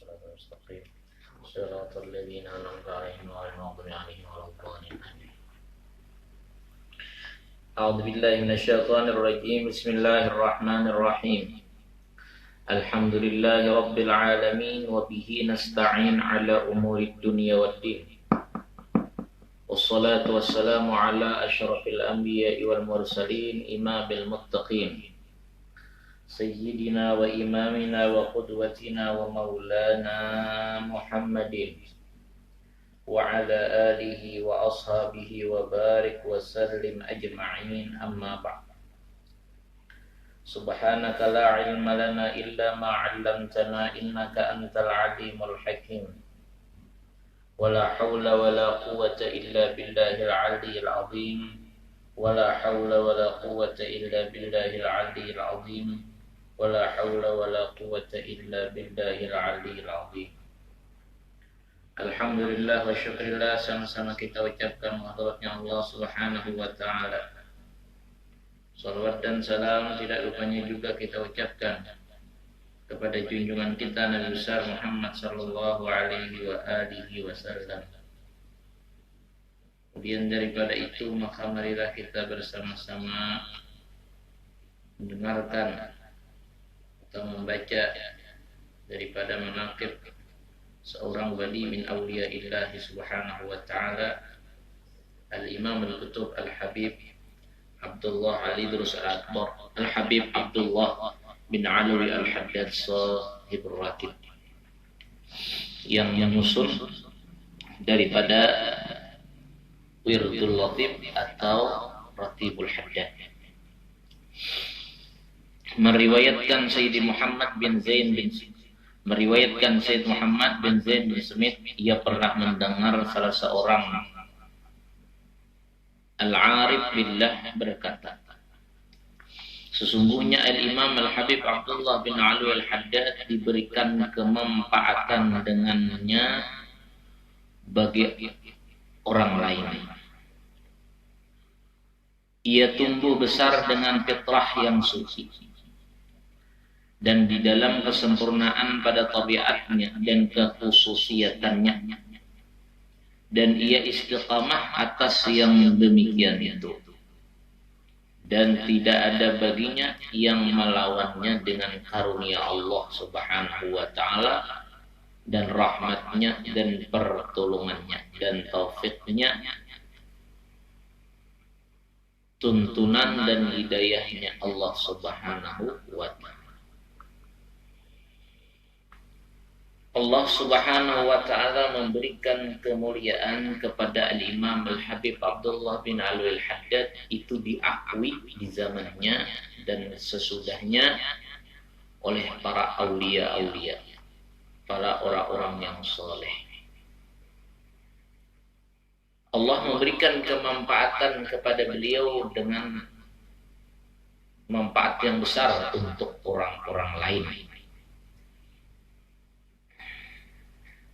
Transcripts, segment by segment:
الصراط المستقيم صراط الذين أنعمت عليهم غير المغضوب عليهم ولا الضالين آمين. أعوذ بالله من الشيطان الرجيم. بسم الله الرحمن الرحيم. الحمد لله رب العالمين وبه نستعين على أمور الدنيا والدين. والصلاة والسلام على أشرف الأنبياء والمرسلين إمام المتقين سيدنا وإمامنا وقدوتنا ومولانا محمد وعلى آله وأصحابه وبارك وسلم أجمعين. أما بعد. سبحانك لا علم لنا إلا ما علمتنا إنك أنت العليم الحكيم. ولا حول ولا قوة إلا بالله العلي العظيم. ولا حول ولا قوة إلا بالله العلي العظيم. ولا حول ولا قوة إلا بالله العلي العظيم. Alhamdulillah wa syukurillah, sama-sama kita ucapkan mahdoratnya Allah subhanahu wa ta'ala. Salawat dan salam tidak lupanya juga kita ucapkan kepada junjungan kita Nabi besar Muhammad sallallahu alaihi wa alihi wasallam. Kemudian daripada itu, maka marilah kita bersama-sama mendengarkan atau membaca daripada manaqib seorang wali min awliyaillah subhanahu wa ta'ala, Al-Imam Al-Kutub Al-Habib Abdullah Ali Drus Al-Akbar Al-Habib Abdullah bin Alwi Al-Haddad Sahib Ratib, yang menyusun daripada Wirdul Latif atau Ratibul Haddad, meriwayatkan Sayyidi Muhammad bin Zain bin meriwayatkan Sayyid Muhammad bin Zaid bin Smith, ia pernah mendengar salah seorang Al-Arif Billah berkata, sesungguhnya Al-Imam Al-Habib Abdullah bin Alwi Al-Haddad diberikan kemanfaatan dengannya bagi orang lain. Ia tumbuh besar dengan fitrah yang suci dan di dalam kesempurnaan pada tabiatnya dan kekhususiatannya, dan ia istiqamah atas yang demikian itu, dan tidak ada baginya yang melawannya dengan karunia Allah subhanahu wa ta'ala dan rahmatnya dan pertolongannya dan taufiknya, tuntunan dan hidayahnya Allah subhanahu wa ta'ala. Allah subhanahu wa ta'ala memberikan kemuliaan kepada Al-Imam Al-Habib Abdullah bin Alwi Al-Haddad, itu diakui di zamannya dan sesudahnya oleh para aulia-aulia, para orang-orang yang soleh. Allah memberikan kemanfaatan kepada beliau dengan manfaat yang besar untuk orang-orang lain.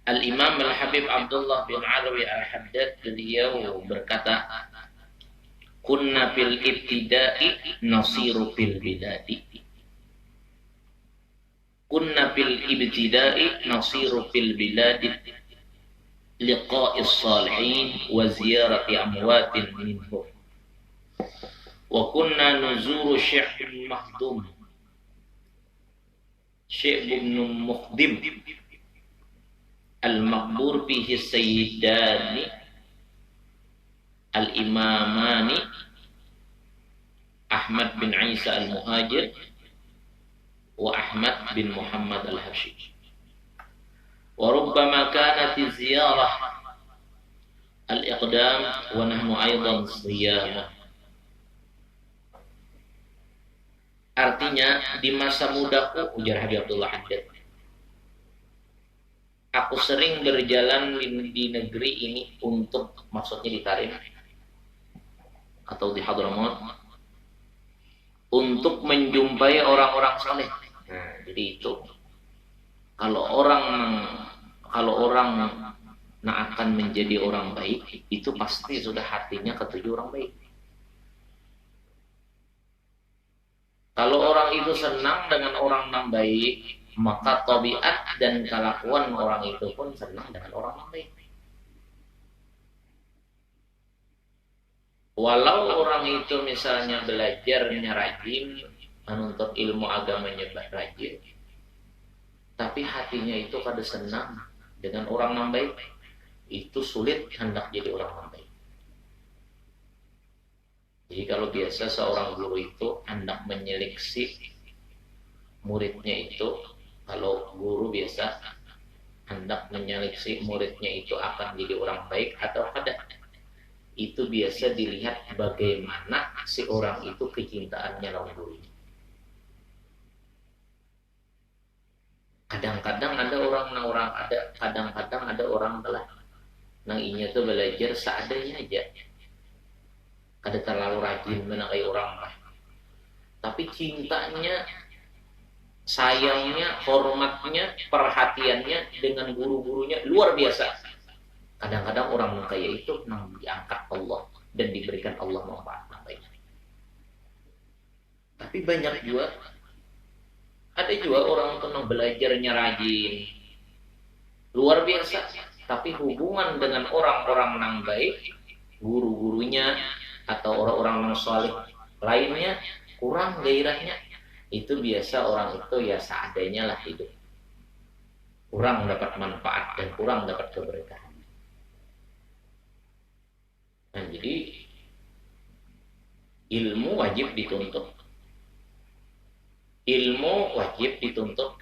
Al-Imam Al-Habib Abdullah bin Alwi Al-Haddad beliau berkata, kunna fil ibtida'i nasiru fil bidadi. Kunna fil ibtida'i nasiru fil biladi liqa'is salihin wa ziyarati amwatin minhum. Wa kunna nuzuru syi'bun mahdum, syi'bun mukhdim al-maqbur fihi sayyidani al-imamani Ahmad bin Isa al-Muhajir wa Ahmad bin Muhammad al-Habsyi. Wa rubbama kanat ziyarah al-iqdam wa nahnu aydan siyamah. Artinya, di masa mudaku, ujar Habib Abdullah Haddad, aku sering berjalan di negeri ini untuk, maksudnya di Tarim atau di Hadramaut, untuk menjumpai orang-orang saleh. Nah, jadi itu kalau orang akan menjadi orang baik, itu pasti sudah hatinya ketuju orang baik. Kalau orang itu senang dengan orang yang baik, maka tabiat dan kelakuan orang itu pun senang dengan orang yang baik. Walau orang itu misalnya belajarnya rajin, menuntut ilmu agamanya rajin, tapi hatinya itu kada senang dengan orang yang baik, itu sulit hendak jadi orang yang baik. Jadi kalau biasa seorang guru itu hendak menyeleksi muridnya itu, kalau guru biasa hendak menyeleksi muridnya itu akan jadi orang baik atau tidak, itu biasa dilihat bagaimana si orang itu kecintaannya lawan gurunya. Kadang-kadang ada kadang-kadang ada orang telah nang inya tuh belajar seadanya aja, kada terlalu rajin menakai orang lah, tapi cintanya, sayangnya, hormatnya, perhatiannya dengan guru-gurunya luar biasa. Kadang-kadang orang yang kaya itu nang diangkat Allah dan diberikan Allah manfaat baik. Tapi banyak juga, ada juga orang itu nang belajarnya rajin, luar biasa, tapi hubungan dengan orang-orang nang baik, guru-gurunya atau orang-orang nang saleh lainnya kurang gairahnya. Itu biasa orang itu ya seadanya lah hidup, kurang dapat manfaat dan kurang dapat keberkahan. Nah, jadi ilmu wajib dituntut,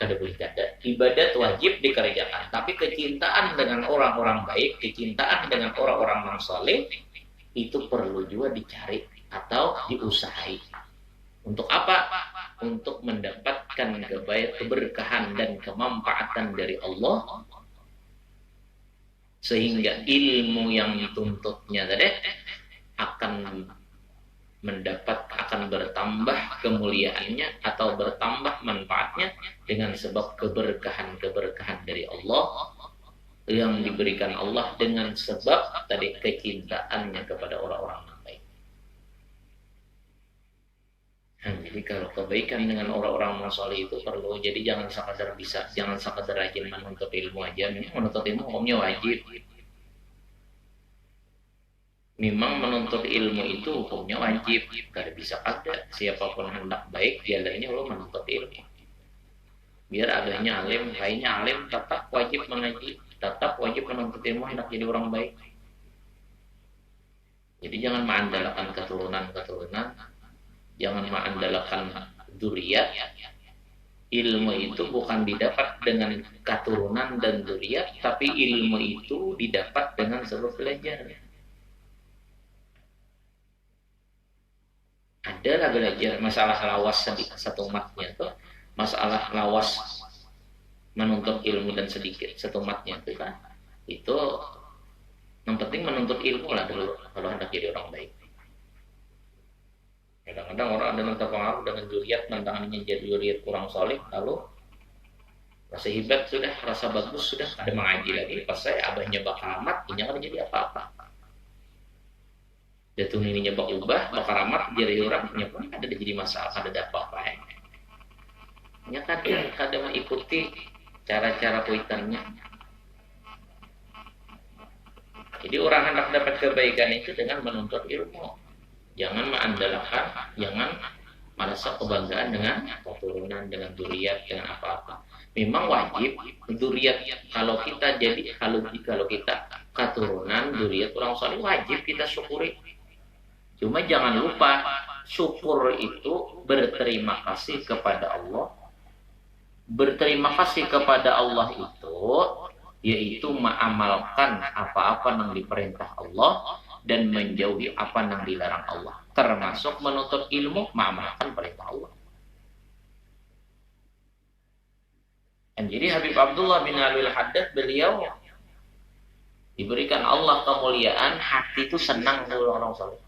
kada boleh kada. Ibadat wajib dikerjakan, tapi kecintaan dengan orang-orang baik, kecintaan dengan orang-orang yang saleh itu perlu juga dicari atau diusahai. Untuk apa? Untuk mendapatkan keberkahan dan kemanfaatan dari Allah, sehingga ilmu yang dituntutnya tadi akan bertambah kemuliaannya atau bertambah manfaatnya dengan sebab keberkahan dari Allah yang diberikan Allah dengan sebab tadi kecintaannya kepada orang-orang yang baik. Jadi kalau kebaikan dengan orang-orang saleh itu perlu, jadi jangan sekadar rajin menuntut ilmu aja. Menuntut ilmu hukumnya wajib. Memang menuntut ilmu itu hukumnya wajib, kada bisa ada. Siapapun hendak baik jalannya lo menuntut ilmu. Biar adanya alim, kayaknya alim tetap wajib mengaji, tetap wajib menuntut ilmu hendak jadi orang baik. Jadi jangan mengandalkan keturunan, jangan mengandalkan dzurriyyah. Ilmu itu bukan didapat dengan keturunan dan dzurriyyah, tapi ilmu itu didapat dengan sebab belajar. Adalah belajar masalah lawas satu umatnya tuh, masalah lawas menuntut ilmu dan sedikit satu umatnya tuh kan, itu yang penting menuntut ilmu lah dulu kalau hendak jadi orang baik. Kadang-kadang orang ada yang terpengaruh dengan dzurriyyah, mentangannya jadi dzurriyyah kurang soleh, lalu rasa hebat sudah, rasa bagus sudah, ada mengaji lagi, pas saya abahnya bakal amat, ini kan jadi apa-apa. Jatuh ininya ubah, bakal amat jadi orangnya pun ada jadi masalah, ada apa-apa ya. Nya kadang mengikuti cara-cara kuitannya. Jadi orang hendak dapat kebaikan itu dengan menuntut ilmu. Jangan merasa kebanggaan dengan keturunan, dengan dzurriyyah, dengan apa-apa. Memang wajib dzurriyyah, kalau kita keturunan dzurriyyah orang saleh wajib kita syukuri. Cuma jangan lupa syukur itu berterima kasih kepada Allah. Berterima kasih kepada Allah itu yaitu mengamalkan apa-apa yang diperintah Allah dan menjauhi apa yang dilarang Allah, termasuk menuntut ilmu, mengamalkan perintah Allah. Dan jadi Habib Abdullah bin Alwi Al-Haddad beliau diberikan Allah kemuliaan, hati itu senang dengan orang saleh.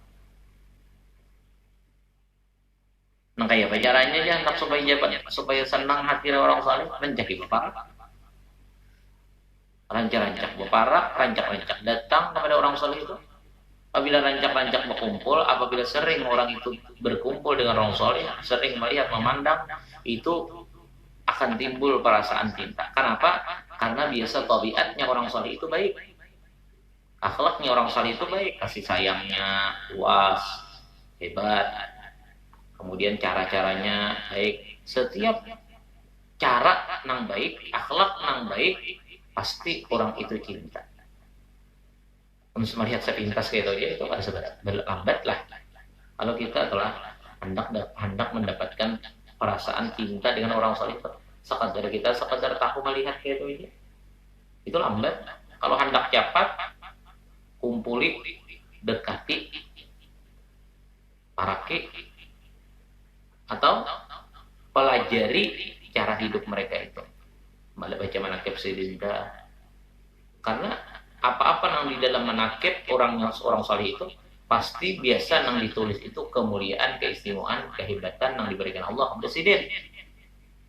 Nah kayak apa caranya aja hendak supaya senang hati orang saleh, rancak beparak. Rancak datang kepada orang saleh itu. Apabila rancak berkumpul, apabila sering orang itu berkumpul dengan orang saleh, sering melihat memandang, itu akan timbul perasaan cinta. Kenapa? Karena biasa tabiatnya orang saleh itu baik. Akhlaknya orang saleh itu baik, kasih sayangnya luas, hebat. Kemudian cara-caranya baik. Setiap cara nang baik, akhlak nang baik, pasti orang itu cinta. Untuk melihat sepintas kayak itu ada sebenarnya berlambat lah. Kalau kita telah hendak mendapatkan perasaan cinta dengan orang saleh, sekadar tahu melihat kayak itu lambat. Kalau hendak cepat, kumpuli, dekati, paraki, atau pelajari cara hidup mereka itu. Malah baca manakib Sayyidina. Karena apa-apa yang di dalam manakib orang saleh itu pasti biasa yang ditulis itu kemuliaan, keistimewaan, kehebatan yang diberikan Allah kepada Sayyidina.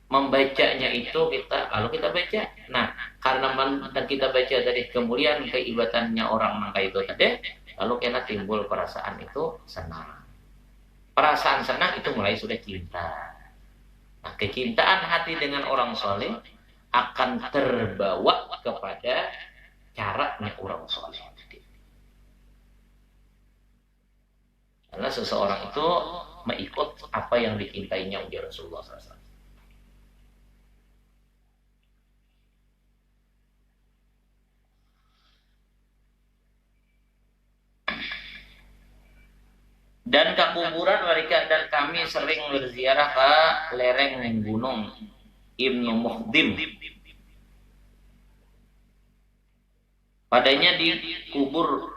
Membacanya itu kalau kita baca, nah karena kita baca dari kemuliaan keibatannya orang mangka itu tadi, lalu kena timbul perasaan itu senang. Perasaan senang itu mulai sudah cinta. Nah, kecintaan hati dengan orang soleh akan terbawa kepada caranya orang soleh. Karena seseorang itu mengikut apa yang dicintainya oleh Rasulullah SAW. Dan ke kuburan mereka dan kami sering berziarah ke lereng gunung Ibnu Mukhdim. Padanya dikubur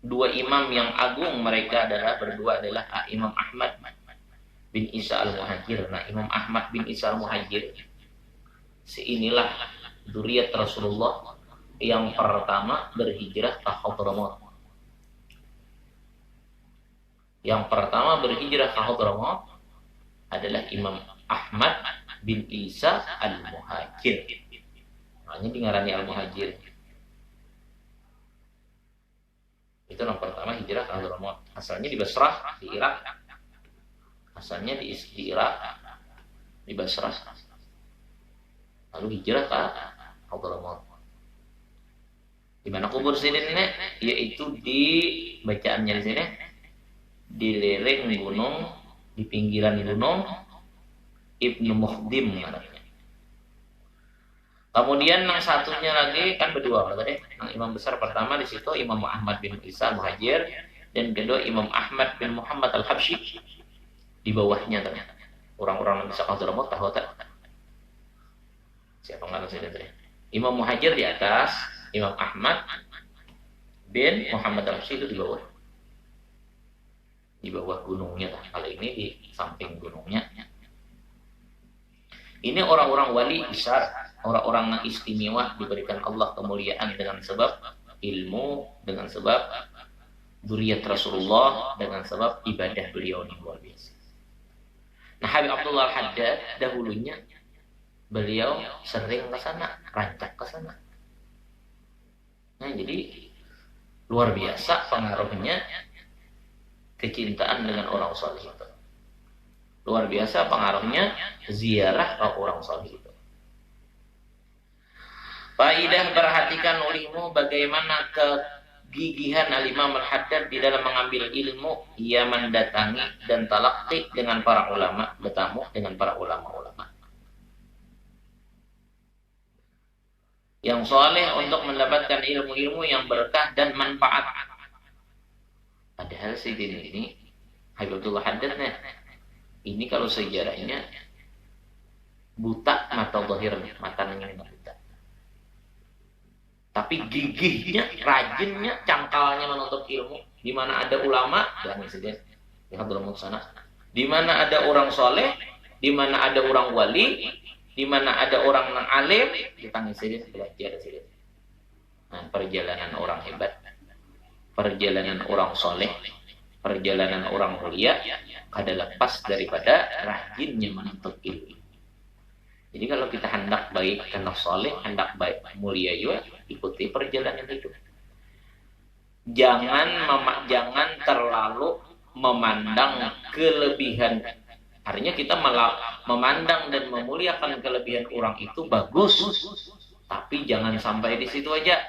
dua imam yang agung, mereka berdua adalah Imam Ahmad bin Isa al-Muhajir. Nah, Imam Ahmad bin Isa al-Muhajir inilah dzurriyyat Rasulullah yang pertama berhijrah ke Hadramaut. Yang pertama berhijrah ke Hadramaut adalah Imam Ahmad bin Isa al-Muhajir. Namanya dingarani al-Muhajir. Itu yang pertama hijrah ke Hadramaut. Asalnya di Basrah, di Irak. Asalnya di Irak, di Basrah. Lalu hijrah ke Hadramaut. Di mana kubur Sayyidina? Yaitu di bacaannya di sini, di lereng gunung, di pinggiran gunung Ibnu Mukhdim namanya. Kemudian yang satunya lagi kan berdua tadi. Yang imam besar pertama di situ Imam Ahmad bin Isa Muhajir, dan kedua Imam Ahmad bin Muhammad al-Habsyi di bawahnya ternyata. Orang-orang yang bisa Hadramaut tahu tak? Siapa nggak tahu tadi? Imam Muhajir di atas, Imam Ahmad bin Muhammad al-Habsyi itu di bawah. Di bawah gunungnya lah. Kalau ini di samping gunungnya. Ini orang-orang wali besar, orang-orang yang istimewa, diberikan Allah kemuliaan dengan sebab ilmu, dengan sebab dzurriyyat Rasulullah, dengan sebab ibadah beliau yang luar biasa. Nah, Habib Abdullah Al-Haddad dahulunya beliau sering ke sana, rancak ke sana. Nah, jadi luar biasa pengaruhnya kecintaan dengan orang saleh itu. Luar biasa pengaruhnya ziarah ke orang saleh itu. Faidah, perhatikan olehmu bagaimana kegigihan Al-Imam Al-Haddad di dalam mengambil ilmu. Ia mendatangi dan talaqi dengan para ulama, bertamu dengan para ulama-ulama yang soleh untuk mendapatkan ilmu-ilmu yang berkah dan manfaat. Padahal Sayyidina ini Habib Abdullah Haddad ini kalau sejarahnya buta mata zahirnya, matanya buta. Tapi gigihnya, rajinnya, cangkalnya menuntut ilmu. Di mana ada ulama, dan saja di Hadramaut sana. Di mana ada orang soleh, di mana ada orang wali, di mana ada orang yang alim, ditanya saja belajar saja. Nah, perjalanan orang hebat, perjalanan orang soleh, perjalanan orang mulia adalah lepas daripada rajinnya menuntut ilmu. Jadi kalau kita hendak baik, hendak soleh, hendak baik, mulia juga, ikuti perjalanan itu. Jangan terlalu memandang kelebihan Artinya kita memandang dan memuliakan kelebihan orang itu bagus, tapi jangan sampai di situ aja.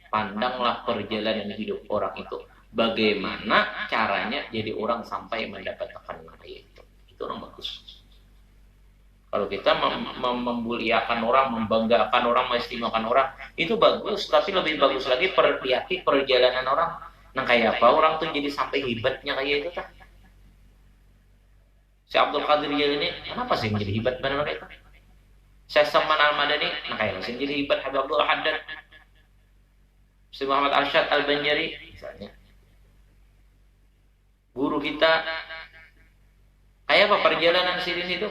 Pandanglah perjalanan hidup orang itu. Bagaimana caranya jadi orang sampai mendapatkan nilai itu. Itu orang bagus. Kalau kita memuliakan orang, membanggakan orang, mengistimewakan orang, itu bagus. Tapi lebih bagus lagi perhati perjalanan orang. Nah kayak apa orang tuh jadi sampai hebatnya kayak itu kan? Si Abdul Qadir Jailani, kenapa sih menjadi hebat benar itu? Syekh Salman Al-Madani, nah kayak sih menjadi hebat Habib Abdul Haddad. Si Muhammad Arsyad Al-Banjari, misalnya. Guru kita, kayak apa perjalanan Sidin itu?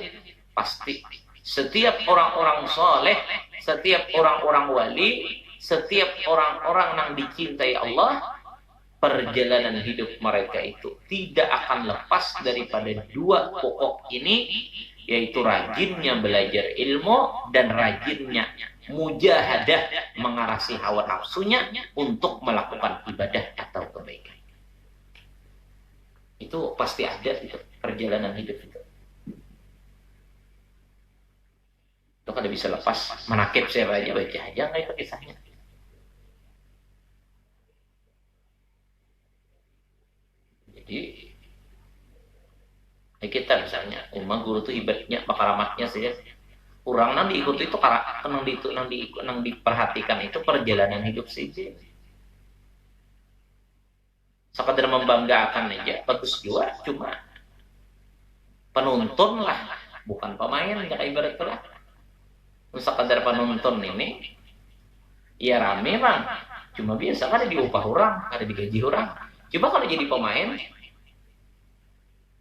Pasti. Setiap orang-orang soleh, setiap orang-orang wali, setiap orang-orang yang dicintai Allah, perjalanan hidup mereka itu tidak akan lepas daripada dua pokok ini, yaitu rajinnya belajar ilmu dan rajinnya mujahadah mengarasi hawa nafsunya untuk melakukan ibadah atau kebaikan. Itu pasti ada itu perjalanan hidup itu. Itu kada bisa lepas. Manakib saya aja baca aja nggak itu kisahnya. Jadi kita misalnya, guru itu hebatnya, bakaramatnya saja. Orang nang diikuti itu karena nang diperhatikan itu perjalanan hidup saja. Sekadar membanggakan aja, bagus juga, cuma penonton lah, bukan pemain, ya ibarat lah. Sekadar penonton ini, ya rame bang, cuma biasa kan ada diupah orang, ada digaji orang. Coba kalau jadi pemain,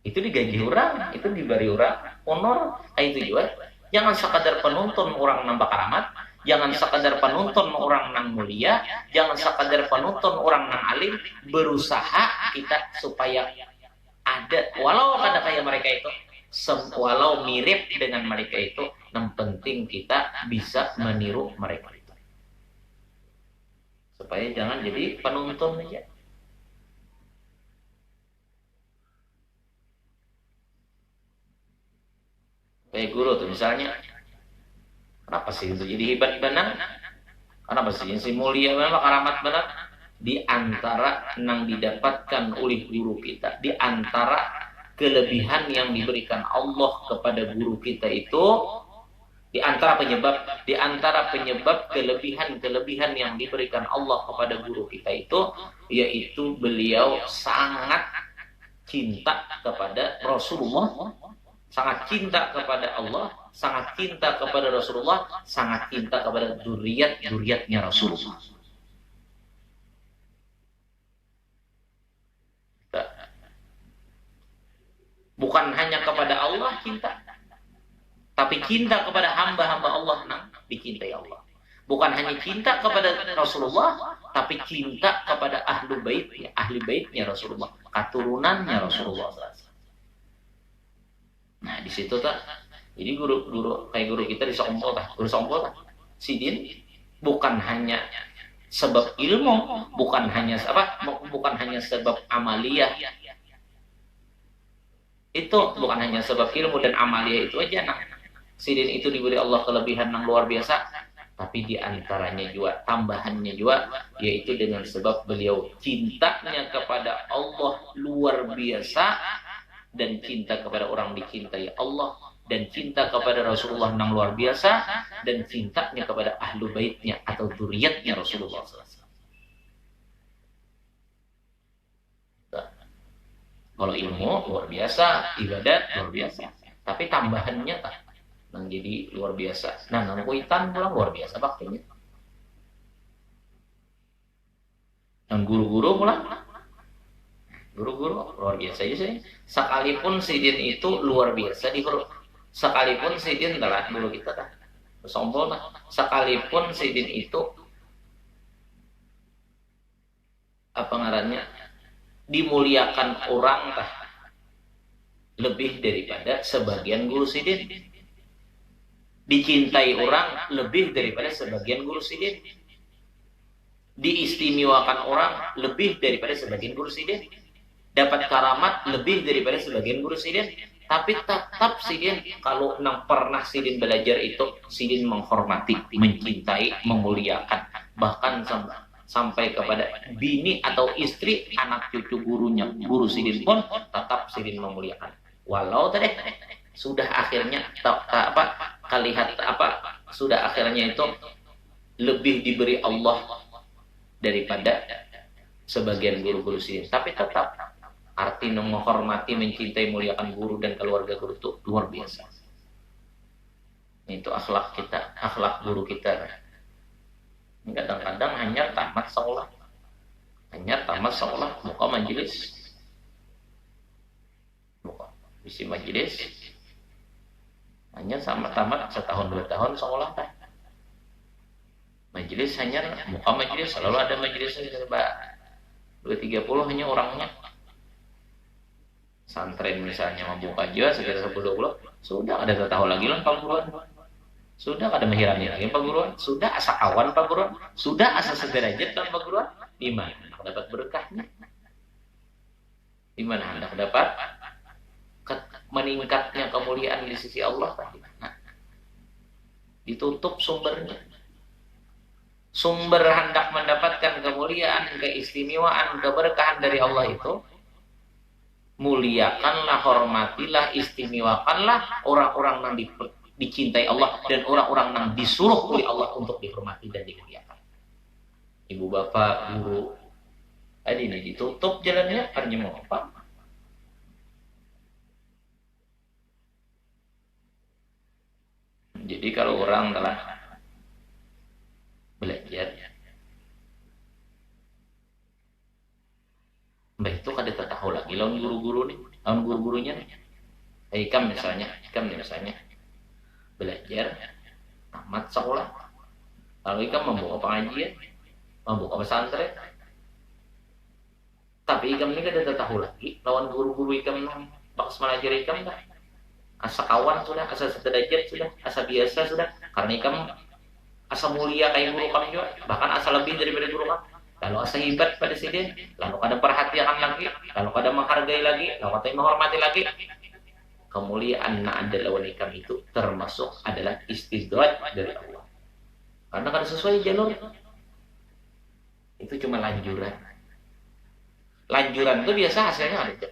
itu digaji orang, itu diberi orang, honor, itu juga. Jangan sekadar penonton orang nambah karamat, jangan sekadar penonton orang nang mulia, jangan sekadar penonton orang nang alim. Berusaha kita supaya ada, walau ada kayak mereka itu, walau mirip dengan mereka itu, yang penting kita bisa meniru mereka itu. Supaya jangan jadi penonton aja. Kayak guru tuh misalnya, kenapa sih itu jadi hebat benar? Kenapa sih si mulia benar, karamat benar? Di antara yang didapatkan oleh guru kita, di antara kelebihan yang diberikan Allah kepada guru kita itu, di antara penyebab kelebihan yang diberikan Allah kepada guru kita itu, yaitu beliau sangat cinta kepada Rasulullah, sangat cinta kepada Allah, sangat cinta kepada Rasulullah, sangat cinta kepada dzurriyyatnya Rasulullah. Bukan hanya kepada Allah cinta, tapi cinta kepada hamba-hamba Allah yang dicintai Allah. Bukan hanya cinta kepada Rasulullah, tapi cinta kepada ahli baitnya Rasulullah, keturunannya Rasulullah. Nah di situ tak, jadi guru kita di Sompol tak, guru Sompol tak, Sidin bukan hanya sebab ilmu, bukan hanya sebab amaliyah. Itu bukan hanya sebab ilmu dan amalia itu aja. Nah, Sidin itu diberi Allah kelebihan yang luar biasa, tapi diantaranya juga, tambahannya juga, yaitu dengan sebab beliau cintanya kepada Allah luar biasa, dan cinta kepada orang dicintai Allah, dan cinta kepada Rasulullah yang luar biasa, dan cintanya kepada ahlu baitnya atau dzurriyyatnya Rasulullah SAW. Kalau ilmu luar biasa, ibadat luar biasa, tapi tambahannya tak menjadi luar biasa. Nah, nang kuitan pulang luar biasa baktinya. Dan guru-guru pulang, guru-guru luar biasa aja sih. Sekalipun Sidin itu luar biasa di guru, sekalipun Sidin telah guru kita dah, sombong lah. Sekalipun Sidin itu apa ngarannya, dimuliakan orang tah lebih daripada sebagian guru Sidin, dicintai orang lebih daripada sebagian guru Sidin, diistimewakan orang lebih daripada sebagian guru Sidin, dapat karamat lebih daripada sebagian guru Sidin. Tapi tetap sidin kalau nang pernah sidin belajar itu sidin menghormati, mencintai, memuliakan, bahkan sampai kepada bini atau istri, anak cucu gurunya, guru sidin pun tetap sidin memuliakan. Walau tadi sudah akhirnya sudah akhirnya itu lebih diberi Allah daripada sebagian guru-guru sidin, tapi tetap arti menghormati, mencintai, muliakan guru dan keluarga guru itu luar biasa. Itu akhlak kita, akhlak guru kita. Kadang-kadang hanya tamat sekolah, muka majelis, isi majelis, hanya sama tamat setahun 2 tahun sekolah kan. Majelis hanya muka majelis, selalu ada majelisnya coba 230 hanya orangnya. Santren misalnya membuka jiwa sekitar 10-20, sudah ada tahun lagi lah perguruan, sudah ada mahirani lagi perguruan, sudah asa kawan perguruan, sudah asa sederajat dalam perguruan. Di mana hendak dapat berkahnya? Di mana hendak dapat meningkatnya kemuliaan di sisi Allah tadi? Nah, ditutup sumbernya. Sumber hendak mendapatkan kemuliaan, keistimewaan, keberkahan dari Allah itu, muliakanlah, hormatilah, istimewakanlah orang-orang yang dicintai Allah dan orang-orang yang disuruh oleh Allah untuk dihormati dan dimuliakan. Ibu bapak, guru, tadi ini ditutup jalannya, artinya mau apa? Jadi kalau orang telah belajar, mbak itu kada tahu lagi lawan guru-guru nih, lawan guru-gurunya nih. Ikam misalnya belajar, tamat sekolah, lalu ikam membawa pengajian, membawa pesantren, tapi ikam ini kada tahu lagi lawan guru-guru ikam nang bakas mengajar ikam dah. Asa kawan sudah, asa sederajat sudah, asa biasa sudah, karena ikam asa mulia kayak guru kami juga, bahkan asa lebih daripada guru kami. Lalu asa hebat pada sidin, lalu kada perhatian lagi, lalu kada menghargai lagi, lalu kada menghormati lagi. Kemuliaan na ada lawan ikam itu termasuk adalah istidraj dari Allah. Karena kada sesuai jalur. Itu cuma lanjuran. Lanjuran itu biasa hasilnya ada.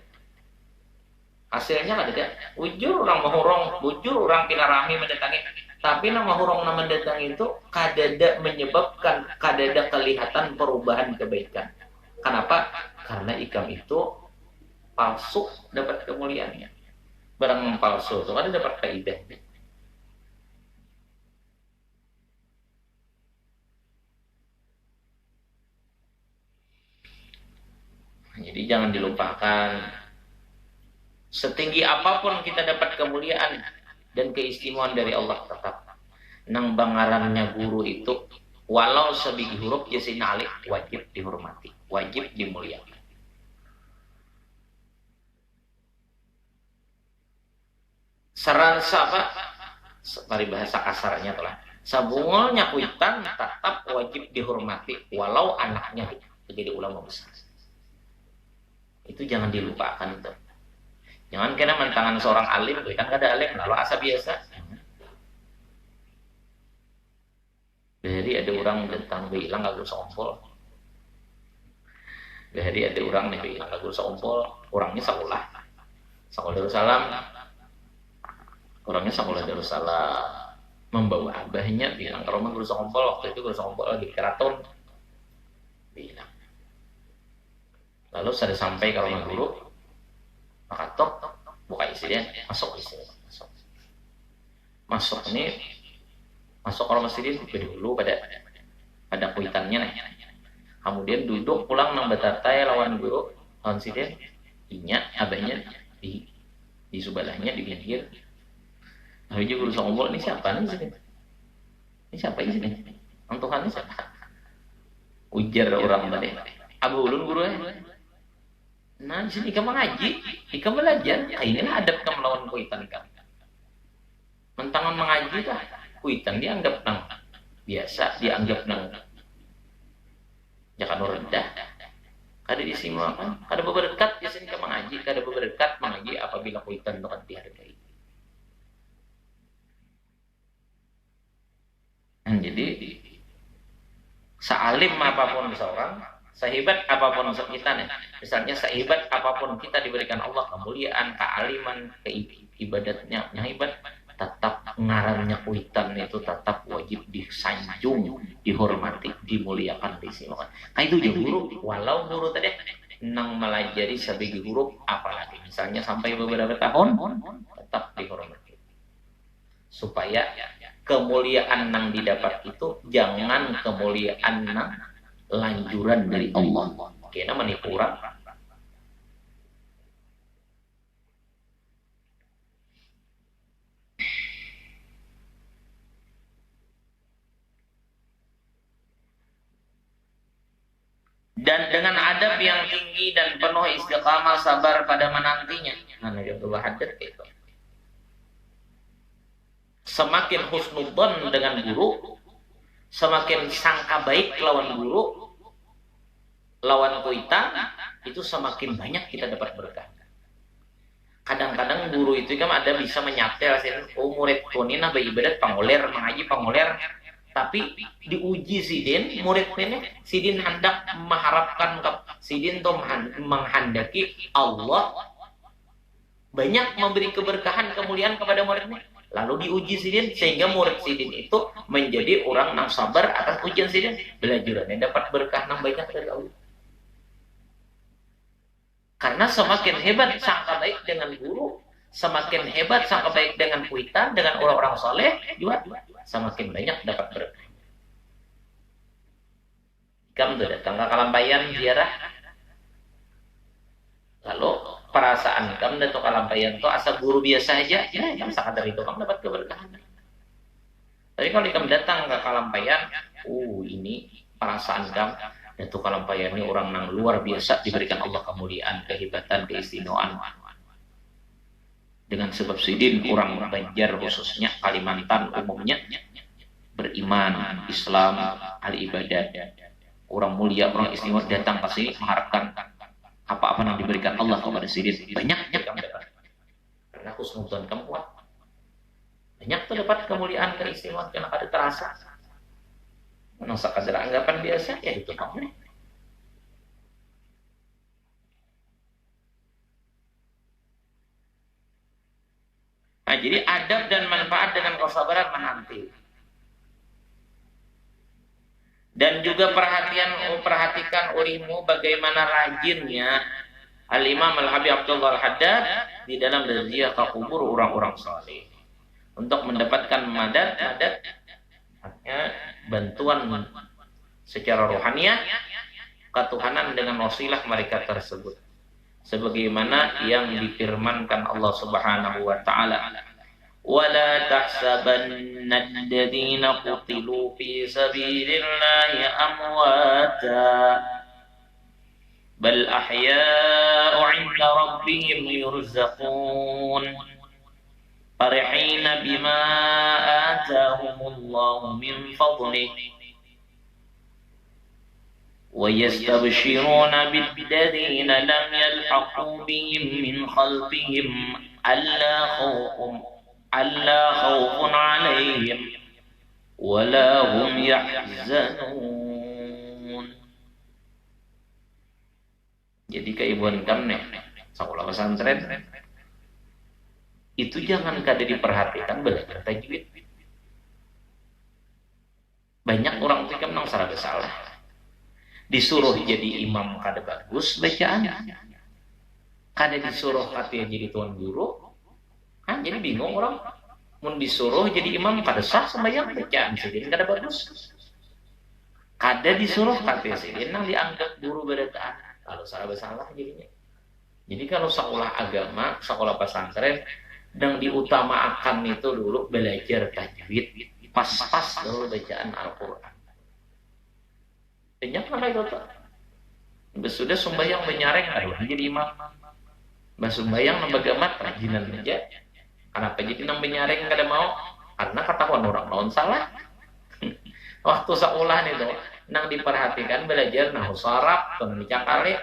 Hasilnya ada. Bujur orang mahurong, bujur orang pinarami mendatangi. Tapi nama hurong nama mendatangi itu kadada menyebabkan kadada kelihatan perubahan kebaikan. Kenapa? Karena ikam itu palsu dapat kemuliaannya. Barang palsu itu kan dapat faedahnya. Jadi jangan dilupakan. Setinggi apapun kita dapat kemuliaan dan keistimewaan dari Allah, tetap nang bangarannya guru itu walau sebiji huruf jasin alif wajib dihormati, wajib dimuliakan. Sarasa apa? Mari bahasa kasarnya telah. Sabungolnya kuitan tetap wajib dihormati walau anaknya jadi ulama besar. Itu jangan dilupakan itu. Jangan kena mentangan seorang alim, kan kada alim, lalu asa biasa. Dari ada orang tentang bilang aku sompol. Dari ada orang nih bilang aku sompol, orangnya sekolah Darussalam. Orangnya sekolah Darussalam, membawa abahnya bilang ke rumah guru sompol. Waktu itu guru sompol lagi keraton. Bilang. Lalu saya sampai ke rumah guru, maka tok buka isinya, masuk masuk kalau masjid itu dulu pada kuitannya nih. Kemudian duduk pulang nang batatai lawan guru lawan sidin, inya abahnya di sebelahnya di pinggir. Nah, itu guru sombol, ini siapa nih sini? Ini siapa ini sini? Antuhan ini siapa? Ujar orang tadi. Abu ulun gurunya. Nah, di sini kamu ngaji, kamu belajar. Nah, inilah adab kamu lawan kuitan kamu. Mentangan mengaji lah, kuitan dianggap nang biasa, dianggap nang jangan rendah. Kada disimuakan, kada berberkat di sini kamu ngaji, kada berberkat mengaji apabila kuitan itu dihargai. Jadi sealim apapun seorang, sehebat apapun kita nih, misalnya sehebat apapun kita diberikan Allah kemuliaan, kealiman, keibadatnya hebat, tetap ngarannya kuitan itu tetap wajib disanjung, dihormati, dimuliakan, disimpan. Nah itu juga guru, walau guru tadi nang melajari sebagai huruf, apalagi misalnya sampai beberapa tahun, tetap dihormati. Supaya kemuliaan nang didapat itu jangan kemuliaan nang lanjuran dari Allah. Kena menipu orang. Dan dengan adab yang tinggi dan penuh istiqamah sabar pada menantinya. Nah, itu hadir itu. Semakin husnudzon dengan guru, semakin sangka baik lawan guru, lawan kuitan, itu semakin banyak kita dapat berkah. Kadang-kadang guru itu kan ada bisa menyatel, oh murid ini nah beribadat panguler, mengaji panguler, tapi diuji sidin, murid ini sidin hendak mengharapkan sidin tuh menghendaki Allah banyak memberi keberkahan kemuliaan kepada muridnya. Lalu diuji sidin sehingga murid sidin itu menjadi orang yang sabar atas ujian sidin, belajarannya dapat berkah yang banyak dari Allah. Karena semakin hebat sangka baik dengan guru, semakin hebat sangka baik dengan kuitan, dengan orang-orang soleh, juga semakin banyak dapat berkah. Kamu tuh datang ke Kalampayan ziarah, lalu perasaan kamu datang ke Kalampayan tuh asal guru biasa aja, ya kamu sekadar itu kamu dapat keberkahan. Tapi kalau kamu datang ke Kalampayan, ini perasaan kamu datang ke Kalampayan ini orang yang luar biasa diberikan Allah kemuliaan, kehebatan, keistimewaan. Dengan sebab sidin orang Banjar khususnya Kalimantan umumnya beriman, Islam, ahli ibadah, orang mulia, orang istimewa datang ke sini mengharapkan apa-apa yang diberikan Allah kepada sidin. Banyak kamu dapat. Karena husnudzon kamu kuat. Banyak terdapat kemuliaan, keistimewaan karena ada terasa. Menang sekadar anggapan biasa ya itu kamu nih. Nah, jadi adab dan manfaat dengan kesabaran menanti. Dan juga perhatikan ulimu bagaimana rajinnya Al-Imam Al-Habib Abdullah Al-Haddad di dalam berziarah ke kubur orang-orang saleh untuk mendapatkan madad bantuan secara rohaniah ketuhanan dengan wasilah mereka tersebut. Sebagaimana yang difirmankan Allah Subhanahu wa taala, وَلَا تَحْسَبَنَّ الَّذِينَ قُتِلُوا فِي سَبِيلِ اللَّهِ أَمْوَاتًا بَلْ أَحْيَاءٌ عِندَ رَبِّهِمْ يُرْزَقُونَ فَرِحِينَ بِمَا آتَاهُمُ اللَّهُ مِنْ فَضْلِهِ وَيَسْتَبْشِرُونَ بِالَّذِينَ لَمْ يَلْحَقُوا بِهِمْ مِنْ خَلْفِهِمْ أَلَّا خَوْفٌ عَلَيْهِمْ وَلَا هُمْ يَحْزَنُونَ. Jadi keibuan kamu nih, sekolah pesantren itu jangan kada diperhatikan belajar tajwid. Banyak orang itu kan salah bersalah. Disuruh jadi imam kada bagus bacaan, kada disuruh katanya jadi tuan guru. Kan jadi bingung orang. Mun disuruh jadi imam kada sah sembahyang bacaan sidin kada bagus. Kada disuruh katanya sidin nang dianggap guru bacaan. Kalau salah bersalah jadinya. Jadi kalau sekolah agama, sekolah pesantren yang diutamakan itu dulu belajar tajwid, pas-pas dulu bacaan Al-Qur'an. Banyak lah itu tuh. Sudah sembahyang menyareng aduh jadi imam. Bah sembahyang nambah gamat rajinan aja. Kenapa jadi nang menyareng kada mau? Karena ketahuan orang lawan salah. Waktu sekolah nih tuh nang diperhatikan belajar nahu saraf, pemecah kali,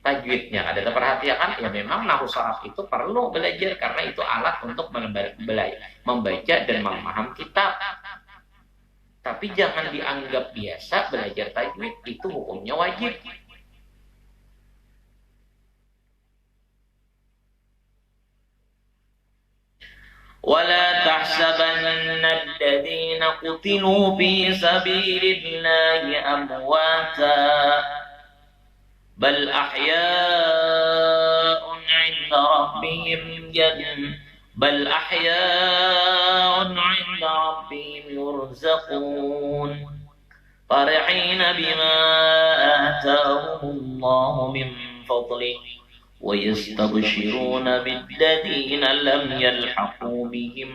tajwidnya. Ada perhatikan ya, memang nahwu sharaf itu perlu belajar karena itu alat untuk membaca dan memaham kitab. Tapi jangan dianggap biasa belajar tajwid, itu hukumnya wajib. ولا تحسبن الذين قتلوا في سبيل الله أمواتا بل أحياء عند ربهم يرزقون فرحين بما آتاهم الله من فضله ويستبشرون بالذين لم يلحقوا بهم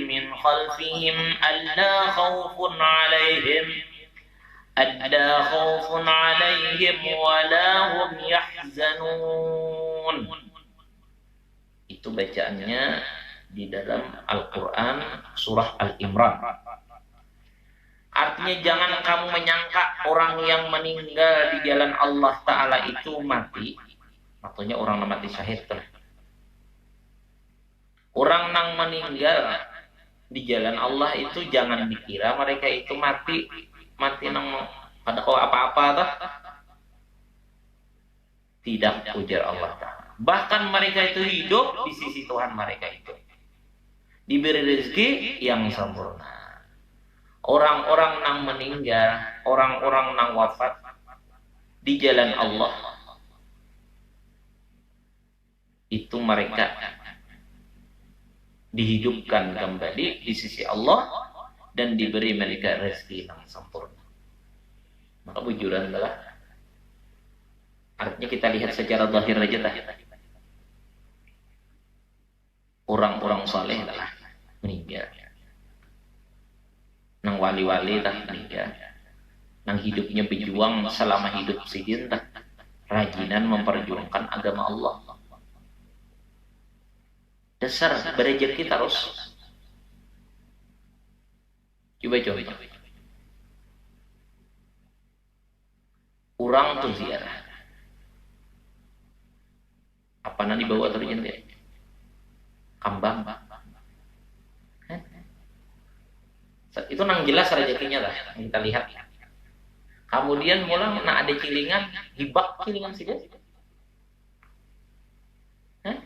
من خلفهم ألا خوف عليهم ولا هم يحزنون. Itu bacaannya di dalam Al-Quran surah Al-Imran. Artinya jangan kamu menyangka orang yang meninggal di jalan Allah Ta'ala itu mati. Maksudnya orang yang mati syahid. Orang yang meninggal di jalan Allah itu jangan dikira mereka itu mati nang ada apa-apa dah. Tidak, ujar Allah Ta'ala. Bahkan mereka itu hidup di sisi Tuhan mereka itu, diberi rezeki yang sempurna. Orang-orang yang meninggal, orang-orang yang wafat di jalan Allah, itu mereka dihidupkan kembali di sisi Allah dan diberi mereka rezeki yang sempurna. Maka bujuran adalah, artinya kita lihat secara zahir aja dah. Orang-orang saleh adalah meninggal. Nang wali-wali dah meninggal. Nang hidupnya berjuang selama hidup sidin dah. Rajinan memperjuangkan agama Allah. Dasar berejeki terus. Coba. Kurang tuh ziarah. Apa nanti bawa terjun dia? Kambang. Itu nang jelas rezekinya lah, yang kita lihat. Kemudian mulai ada cilingan, hibak cilingan sih guys.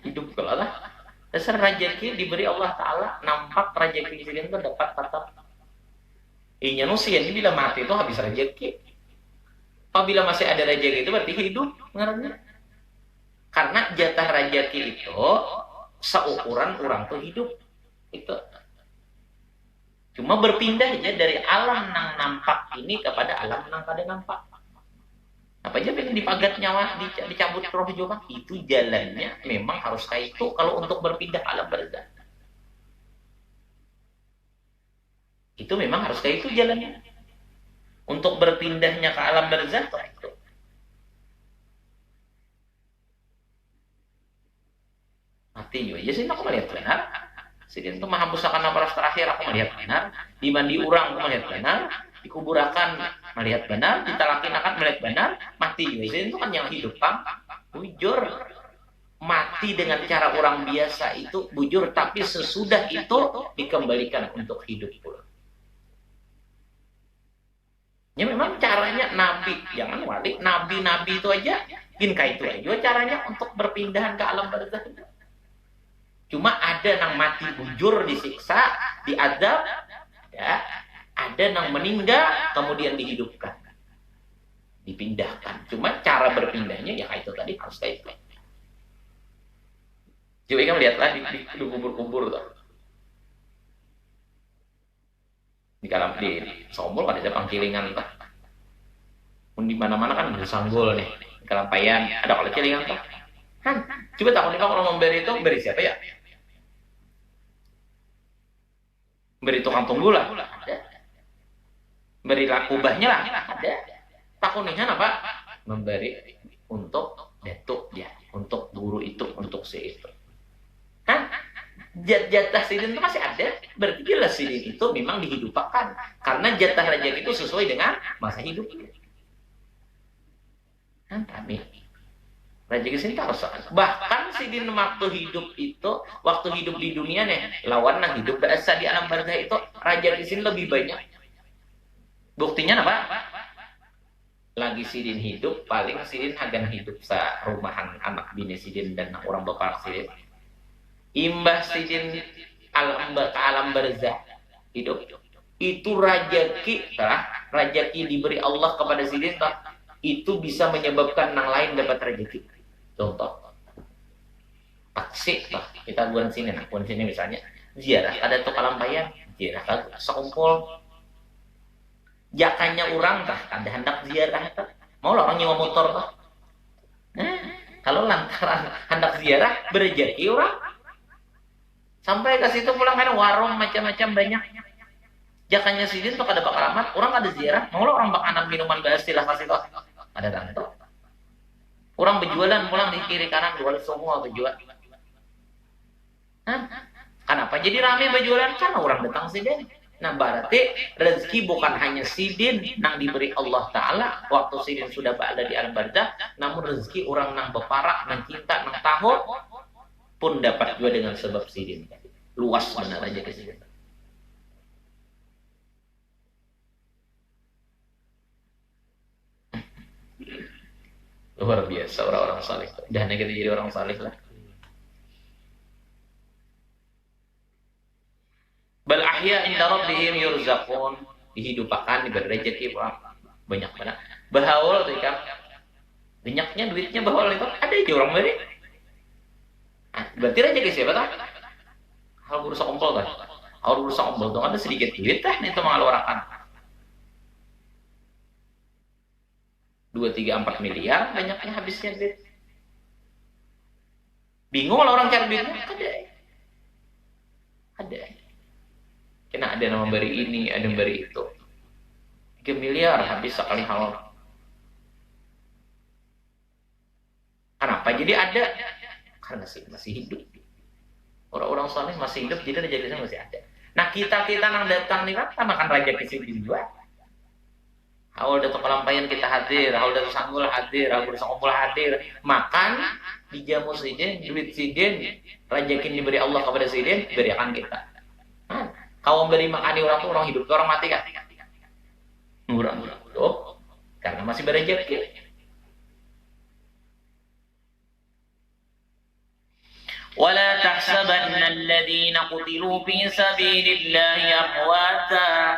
Hidup kalau lah. Dasar rezeki diberi Allah Ta'ala, nampak rezeki cilingan itu dapat patah. Inya nusia ini bila mati itu habis rezeki. Apabila masih ada rezeki itu berarti hidup ngarannya. Karena jatah rezeki itu seukuran orang tuh hidup itu. Cuma berpindah aja dari alam nang nampak ini kepada alam nang kada nampak. Apa aja pengen dipagat nyawa, dicabut roh juga, itu jalannya memang harus kayak itu kalau untuk berpindah alam barzakh. Itu memang harus kayak itu jalannya. Untuk berpindahnya ke alam barzakh itu. Mati juga. Ya sih aku melihat benar. Sidin itu maha pusaka naparas terakhir aku melihat benar. Di mandi urang aku melihat benar. Dikuburakan melihat benar. Ditalakinakan melihat benar. Mati juga. Sidin itu kan yang hidup kan. Bujur. Mati dengan cara orang biasa itu bujur. Tapi sesudah itu dikembalikan untuk hidup pula. Ya memang caranya nabi. Jangan wali. Nabi-nabi itu aja. Kayak itu aja caranya untuk berpindahan ke alam barzakh. Cuma ada yang mati bujur disiksa, diadab, ya. Ada yang meninggal kemudian dihidupkan, dipindahkan. Cuma cara berpindahnya ya kayak itu tadi harus kayak itu. Coba kamu lihatlah di kubur-kubur tuh. Di dalam di Sombol ada pangkilingan tuh. Di mana-mana kan ada sanggul nih, kelampayan. Ada kalau kilingan tuh. Kan, coba takut kalau memberi itu beri siapa ya? Beri tukang tunggu lah, ada. Beri kubahnya lah, ada. Takunihan apa? Memberi untuk datuk ya, untuk guru itu, untuk si itu. Kan? Jatah sidin itu masih ada, berarti jelas sidin itu memang dihidupkan karena jatah rejeki itu sesuai dengan masa hidupnya. Kami rejeki sini harus bahkan sidin waktu hidup itu, waktu hidup di dunia nih, lawan nah hidup biasa di alam barzah itu rejeki sini lebih banyak. Buktinya apa? Lagi sidin hidup, paling sidin agan hidup sa rumahan anak bini sidin dan orang bapak sidin. Imbah sidin ke alam barzah hidup itu rajaki diberi Allah kepada sidin itu bisa menyebabkan yang lain dapat rezeki. Contoh taksi kita bulan sini misalnya ziarah ada tuh alam bayan ziarah sekumpul jakanya orang ada hendak ziarah mau orang nyewa motor kalau lantaran hendak ziarah berrezeki orang sampai ke situ pulang kan warung macam-macam banyak. Jakanya sidin tuh kada bakal amat, orang kada ziarah, mau orang bak anak minuman istilah kasih tuh. Ada tanto. Orang berjualan pulang di kiri kanan jual semua berjual. Kenapa jadi ramai berjualan? Karena orang datang sidin. Nah berarti rezeki bukan hanya sidin yang diberi Allah Ta'ala waktu sidin sudah berada di alam barzah, namun rezeki orang nang beparak, nang cinta, nang tahu pun dapat juga dengan sebab sidin. Luas benar aja ke sidin. Luar biasa orang-orang saleh. Dan kita jadi orang saleh lah. Bal ahya inda rabbihim yurzaqun, dihidupkan diberi rezeki banyak banget. Bahaul tuh kan. Banyaknya duitnya bahaul itu ada aja orang beri. Berarti rezeki siapa tah? Hal berusaha kumpul kan? Hal berusaha kumpul tuh ada sedikit duit tah nih itu mengeluarkan 2, 3, 4 miliar banyaknya habisnya duit. Bingung kalau orang cari duitnya ada. Kena ada yang memberi ini, ada yang memberi itu. 3 miliar habis sekali hal. Kenapa jadi ada? Karena masih hidup. Orang-orang saleh masih hidup, jadi rezekinya masih ada. Nah kita nang datang nih kan makan rezeki sini juga. Haul datang kelampayan kita hadir, haul datang sanggul hadir, haul bersama kumpul hadir. Makan dijamu sidin, duit sidin, rezeki diberi Allah kepada sidin, berikan kita. Kau beri makan orang tuh orang hidup, orang mati kan? Orang hidup karena masih berrezeki. ولا تحسبن الذين قتلوا في سبيل الله أمواتا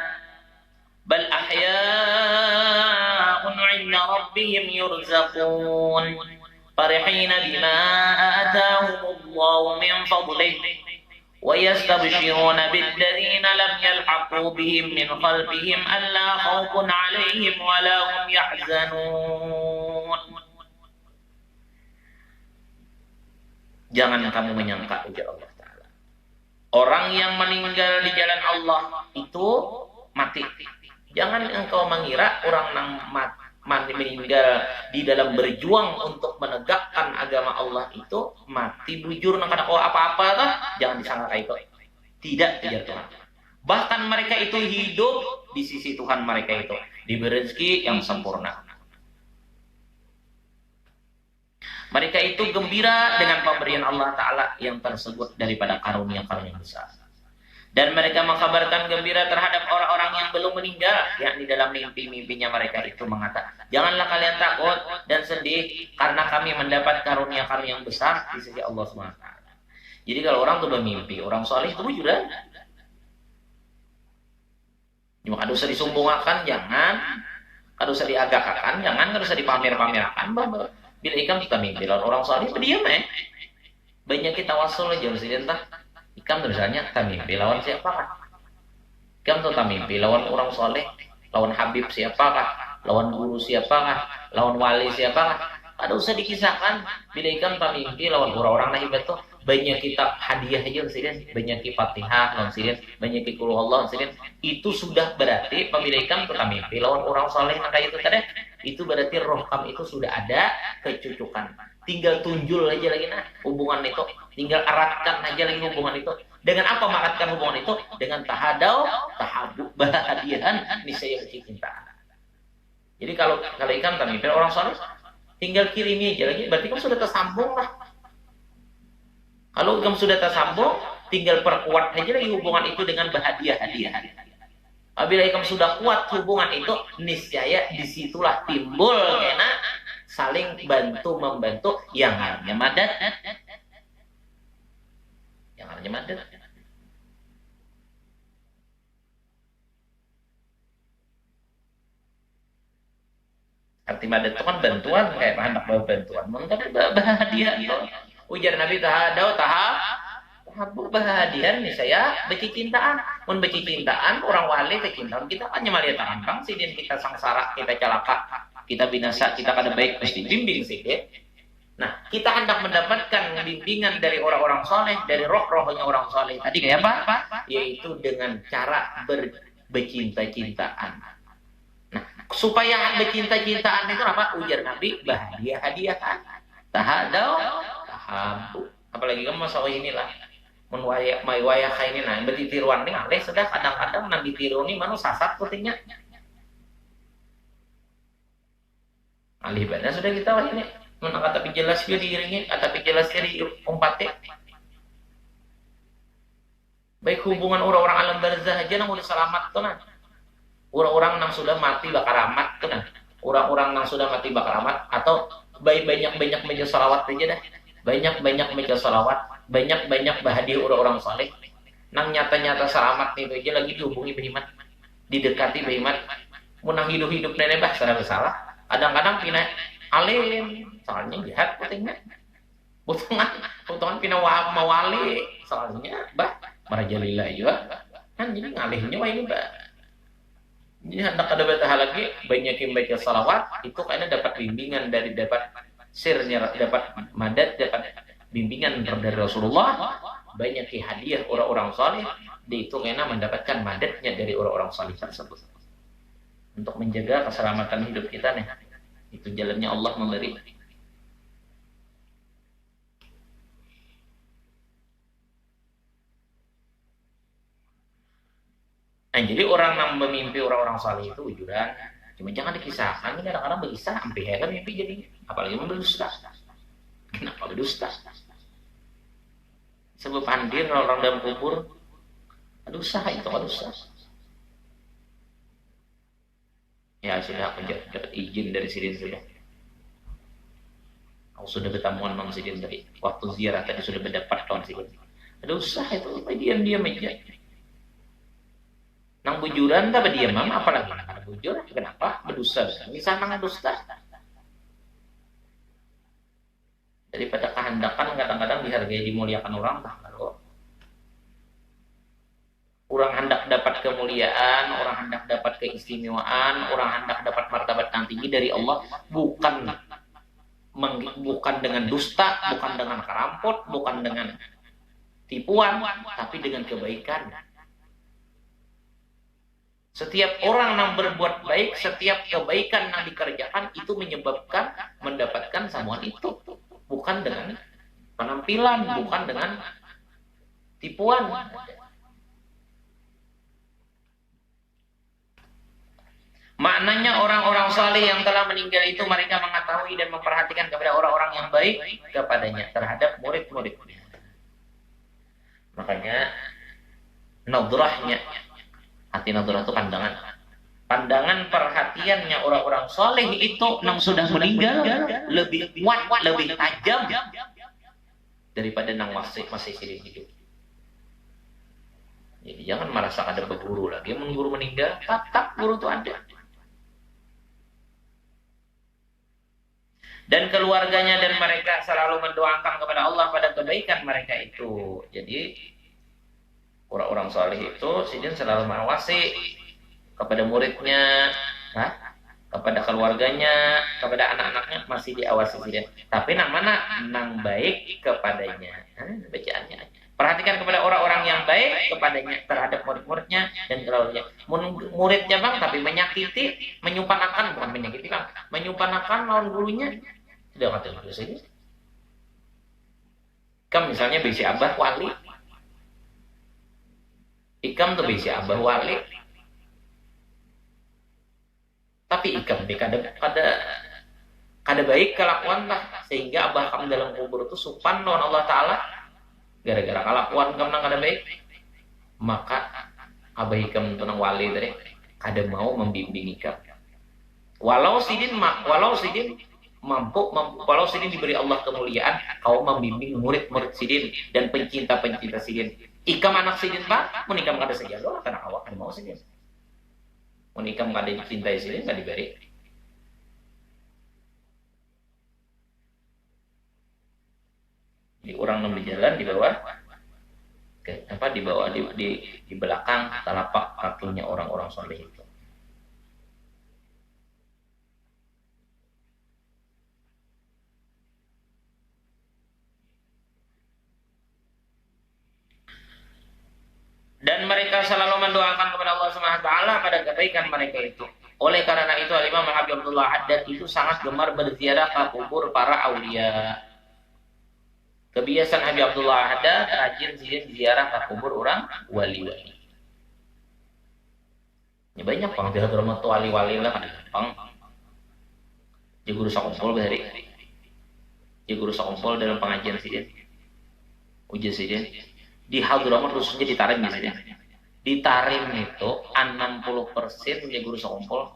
بل أحياء عند ربهم يرزقون فرحين بما آتاهم الله من فضله ويستبشرون بالذين لم يلحقوا بهم من خلفهم ألا خوف عليهم ولا هم يحزنون. Jangan kamu menyangka ujar Allah Ta'ala. Orang yang meninggal di jalan Allah itu mati. Jangan engkau mengira orang yang meninggal di dalam berjuang untuk menegakkan agama Allah itu mati bujur nang kada kau apa-apa lah. Jangan disangka kayak itu. Tidak ujar Tuhan. Bahkan mereka itu hidup di sisi Tuhan mereka itu. Diberi rezeki yang sempurna. Mereka itu gembira dengan pemberian Allah Ta'ala yang tersebut daripada karunia-karunia besar. Dan mereka mengkabarkan gembira terhadap orang-orang yang belum meninggal. Yakni dalam mimpi-mimpinya mereka itu mengatakan, janganlah kalian takut dan sedih karena kami mendapat karunia-karunia yang besar di sisi Allah SWT. Jadi kalau orang itu bermimpi, orang soleh itu juga. Cuma kada usah disumbungkan, jangan. Kada usah diagakakan, jangan. Kada usah dipamer-pamerkan. Bila ikam kita mimpi lawan orang saleh diam banyak kita wasul aja mesti entah ikam tuh misalnya kita mimpi lawan siapa kan ikam tuh mimpi lawan orang saleh lawan habib siapa kan lawan guru siapa kan lawan wali siapa kan ada usah dikisahkan bila ikam mimpi lawan orang-orang nah hebat tuh banyak kitab hadiah aja mesti banyak Fatihah lawan sidin banyak qul Allah mesti itu sudah berarti pemilikan tuh mimpi lawan orang saleh nah kayak itu tadi itu berarti rohkam itu sudah ada kecucukan. Tinggal tunjul aja lagi nah hubungan itu, tinggal eratkan aja lagi hubungan itu. Dengan apa mengeratkan hubungan itu? Dengan tahadau, tahabub, bahagian, niscaya cintaan. Jadi kalau ikan tadi orang soleh tinggal kirimi aja lagi, berarti kamu sudah tersambung lah. Kalau kamu sudah tersambung, tinggal perkuat aja lagi hubungan itu dengan hadiah. Apabila kamu sudah kuat hubungan itu, niscaya disitulah timbul kena saling bantu membantu yang namanya madad. Yang namanya madad. Arti madad itu kan bantuan, kayak anak bawa bantuan. Tapi bahagia itu. Ujar Nabi tahadau tahabu bahagian nih saya beci cintaan. Mun beci cintaan orang wali kecintaan kita kan nyamaliat tangan sidin kita sangsara, kita celaka, kita binasa, kita kada baik mesti bimbing sih ya. Nah, kita hendak mendapatkan bimbingan dari orang-orang soleh, dari roh-rohnya orang soleh. Tadi kayak apa? Yaitu dengan cara bercinta-cintaan. Nah, supaya bercinta-cintaan itu apa? Ujar Nabi, bahagia hadiahkan. Tahadau, tahabu. Apalagi kamu masalah inilah. Maiwaya kayak ini nah, berarti tiruan ini alih sudah kadang-kadang nanti tiru ini mana sasat putingnya. Alih badan sudah kita wah ini. Mana kata jelas dia diiringi, kata jelas dia diumpati. Baik hubungan orang-orang alam barzah aja nang udah selamat tuh nah. Orang-orang nang sudah mati bakal amat tuh nah. Orang-orang nang sudah mati bakal amat atau banyak-banyak meja salawat aja dah. Banyak-banyak meja salawat, banyak-banyak bahagia orang-orang saleh. Nang nyata-nyata selamat nih aja lagi dihubungi beriman, didekati beriman. Munang hidup-hidup nenek bah salah. Kadang-kadang pindah alim, soalnya jahat pentingnya. Potongan pindah mawali, soalnya bah marajalillah juga. Kan jadi ngalihnya wah ini bah. Jadi hendak ada betah lagi banyakin baca salawat itu kayaknya dapat bimbingan dari dapat sirnya, dapat madad, dapat bimbingan dari Rasulullah, banyak hadiah orang-orang saleh, di itu kena mendapatkan madadnya dari orang-orang saleh tersebut. Untuk menjaga keselamatan hidup kita nih. Itu jalannya Allah memberi. Nah, jadi orang yang memimpi orang-orang saleh itu wujudan. Cuma jangan dikisahkan, ini kadang-kadang berkisah sampai ya kan mimpi jadi apalagi berdusta. Kenapa berdusta? Sebab andir orang dalam kubur, aduh sah itu aduh sah. Ya sudah aku dapat izin dari sidin sudah. Aku sudah bertemuan dengan sidin dari waktu ziarah tadi sudah mendapat kawan sidin. Aduh sah itu diam-diam aja. Nang bujuran tak berdiam mama apalagi nang bujur kenapa berdosa bisa nang dusta daripada kehendakan kadang-kadang dihargai dimuliakan orang tak kalau orang hendak dapat kemuliaan, orang hendak dapat keistimewaan, orang hendak dapat martabat yang tinggi dari Allah bukan dengan dusta, bukan dengan kerampot, bukan dengan tipuan, tapi dengan kebaikan. Setiap orang yang berbuat baik, setiap kebaikan yang dikerjakan itu menyebabkan mendapatkan semua itu. Bukan dengan penampilan, bukan dengan tipuan. Maknanya orang-orang saleh yang telah meninggal itu mereka mengetahui dan memperhatikan kepada orang-orang yang baik kepadanya terhadap murid-muridnya. Makanya nadrahnya hati nadrah itu pandangan perhatiannya orang-orang soleh itu yang sudah meninggal lebih kuat, lebih tajam daripada yang masih hidup. Jadi jangan merasa ada berguru lagi, mengguru meninggal, tetap guru itu ada. Dan keluarganya dan mereka selalu mendoakan kepada Allah pada kebaikan mereka itu. Jadi orang-orang soleh itu sidin selalu mengawasi kepada muridnya, kepada keluarganya, kepada anak-anaknya masih diawasi sidin. Tapi nang mana nang baik kepadanya, bacaannya aja. Perhatikan kepada orang-orang yang baik kepadanya, terhadap murid-muridnya dan terhadapnya. Muridnya bang, tapi menyakiti, menyupanakan, bukan menyakiti bang, menyupanakan lawan gurunya, tidak kata dosa ini. Ikam misalnya bisi abah wali, ikam tuh bisi abah wali, tapi ikam di kada baik kelakuan lah, sehingga abah kamu dalam kubur itu supan lawan Allah Taala. Gara-gara kelakuan kamu nang kada baik, maka abah ikam tenang wali tadi kada mau membimbing ikam. Walau sidin mampu, walau sidin diberi Allah kemuliaan, kau membimbing murid-murid sidin dan pencinta-pencinta sidin. Ikam anak sidin pak, mun ikam kada saja doa karena awak kada mau sidin. Mun ikam kada cintai sidin kada diberi. Di orang yang berjalan di bawah di belakang telapak kakinya orang-orang soleh itu. Dan mereka selalu mendoakan kepada Allah Subhanahu wa taala pada kebaikan mereka itu. Oleh karena itu Imam Habib Abdullah Haddad itu sangat gemar berziarah ke kubur para aulia. Kebiasaan Habib Abdullah Haddad rajin ziarah ke kubur orang wali-wali. Ya banyak pang dia drama tu wali-wali lah kada gampang. Dia guru sakumpul bahari. Dia guru sakumpul dalam pengajian sidin. Ujian sidin. Di Hadramaut khususnya di Tarim misalnya. Di Tarim itu 60% dia guru sakumpul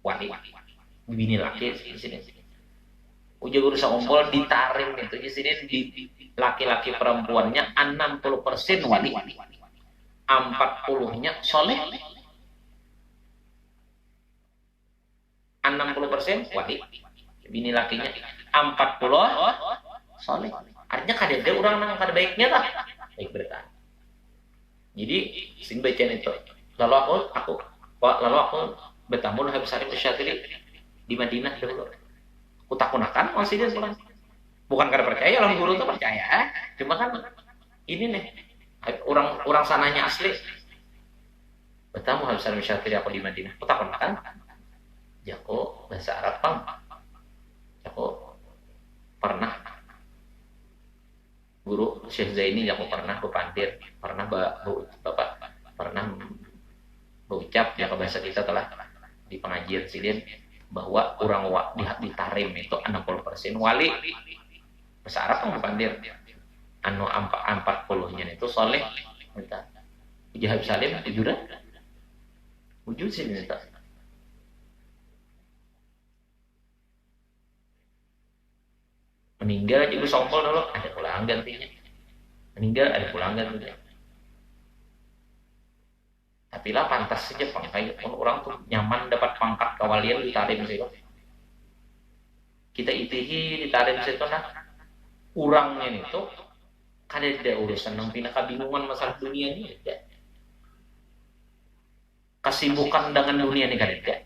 wali. Bini laki di sini. Uji guru sakumpul di Tarim itu di sini di laki-laki perempuannya 60% wali, 40-nya soleh, 60% wali, bini lakinya 40 soleh. Artinya kada ada orang nang kada baiknya lah, baik berkah. Jadi sing bacaan itu. Lalu aku bertamu habis hari Syatili di Madinah dulu. Kutakunakan masih dia pulang. Bukan karena percaya, orang guru itu percaya. Cuma kan ini nih orang sananya asli. Bertamu habis hari Syatili aku di Madinah. Kutakunakan. Jako bahasa Arab pang. Jako pernah guru Syekh Zaini yang pernah kupandir, pernah bapak pernah berucap ya ke bahasa kita telah di pengajian sidin bahwa orang di Tarim itu 60% wali. Bahasa Arab kan kupandir. Anu 40-nya itu soleh. Kita Uji Habib Salim ujudan. Wujud sih minta. Meninggal juga sompol dulu, ada pulang gantinya. Meninggal ada pulang gantinya. Tapi lah pantas saja pangkat orang tuh nyaman dapat pangkat kawalian di Tarim sih. Kita itihi di Tarim sih nah. Urangnya itu kan ada urusan nang pina kabingungan masalah dunia ini ada. Kesibukan dengan dunia ini kan ada.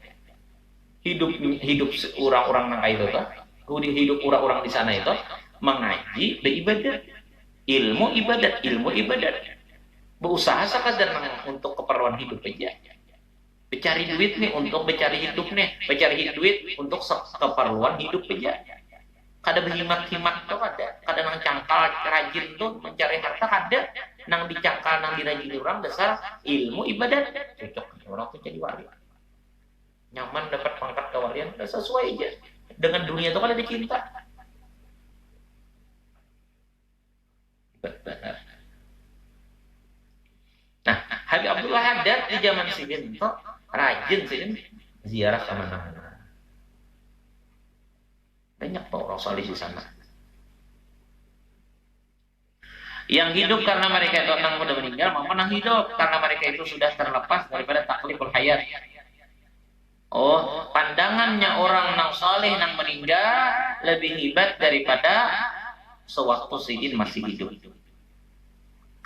Hidup orang-orang nang itu kan. Hidup orang-orang di sana itu mengaji, beribadat, ilmu ibadat, berusaha sekadar untuk keperluan hidup aja, mencari duit nih untuk mencari hidup nih, mencari duit untuk keperluan hidup aja. Kada berhimat-himat tuh kada nang cangkal rajin tuh mencari harta kada, nang dicangkal nang dirajin orang dasar ilmu ibadat, cocok orang tuh jadi wali, nyaman dapat pangkat kewalian, sesuai aja. Dengan dunia itu kan ada cinta. Nah, Habib Abdullah Haddad di zaman sidin itu rajin sidin ziarah ke mana-mana. Banyak orang salih di sana. Yang hidup karena mereka itu orang muda meninggal, maupun yang hidup karena mereka itu sudah terlepas daripada takliful hayat. Oh, pandangannya orang nang soleh nang meninggal lebih hebat daripada sewaktu sidin masih hidup.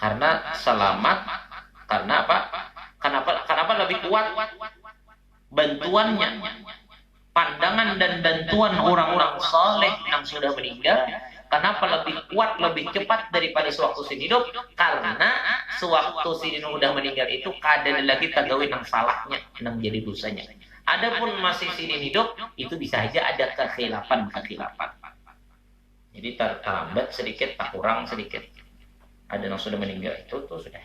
Karena selamat, karena apa? Kenapa lebih kuat bantuannya? Pandangan dan bantuan orang-orang soleh yang sudah meninggal Kenapa lebih kuat, lebih cepat daripada sewaktu sin hidup? Karena sewaktu sin udah meninggal itu kada lagi tagawin yang salahnya, yang jadi dosanya. Adapun masih sin hidup, itu bisa aja ada kekhilafan. Jadi terlambat sedikit, tak kurang sedikit. Ada yang sudah meninggal itu tuh sudah.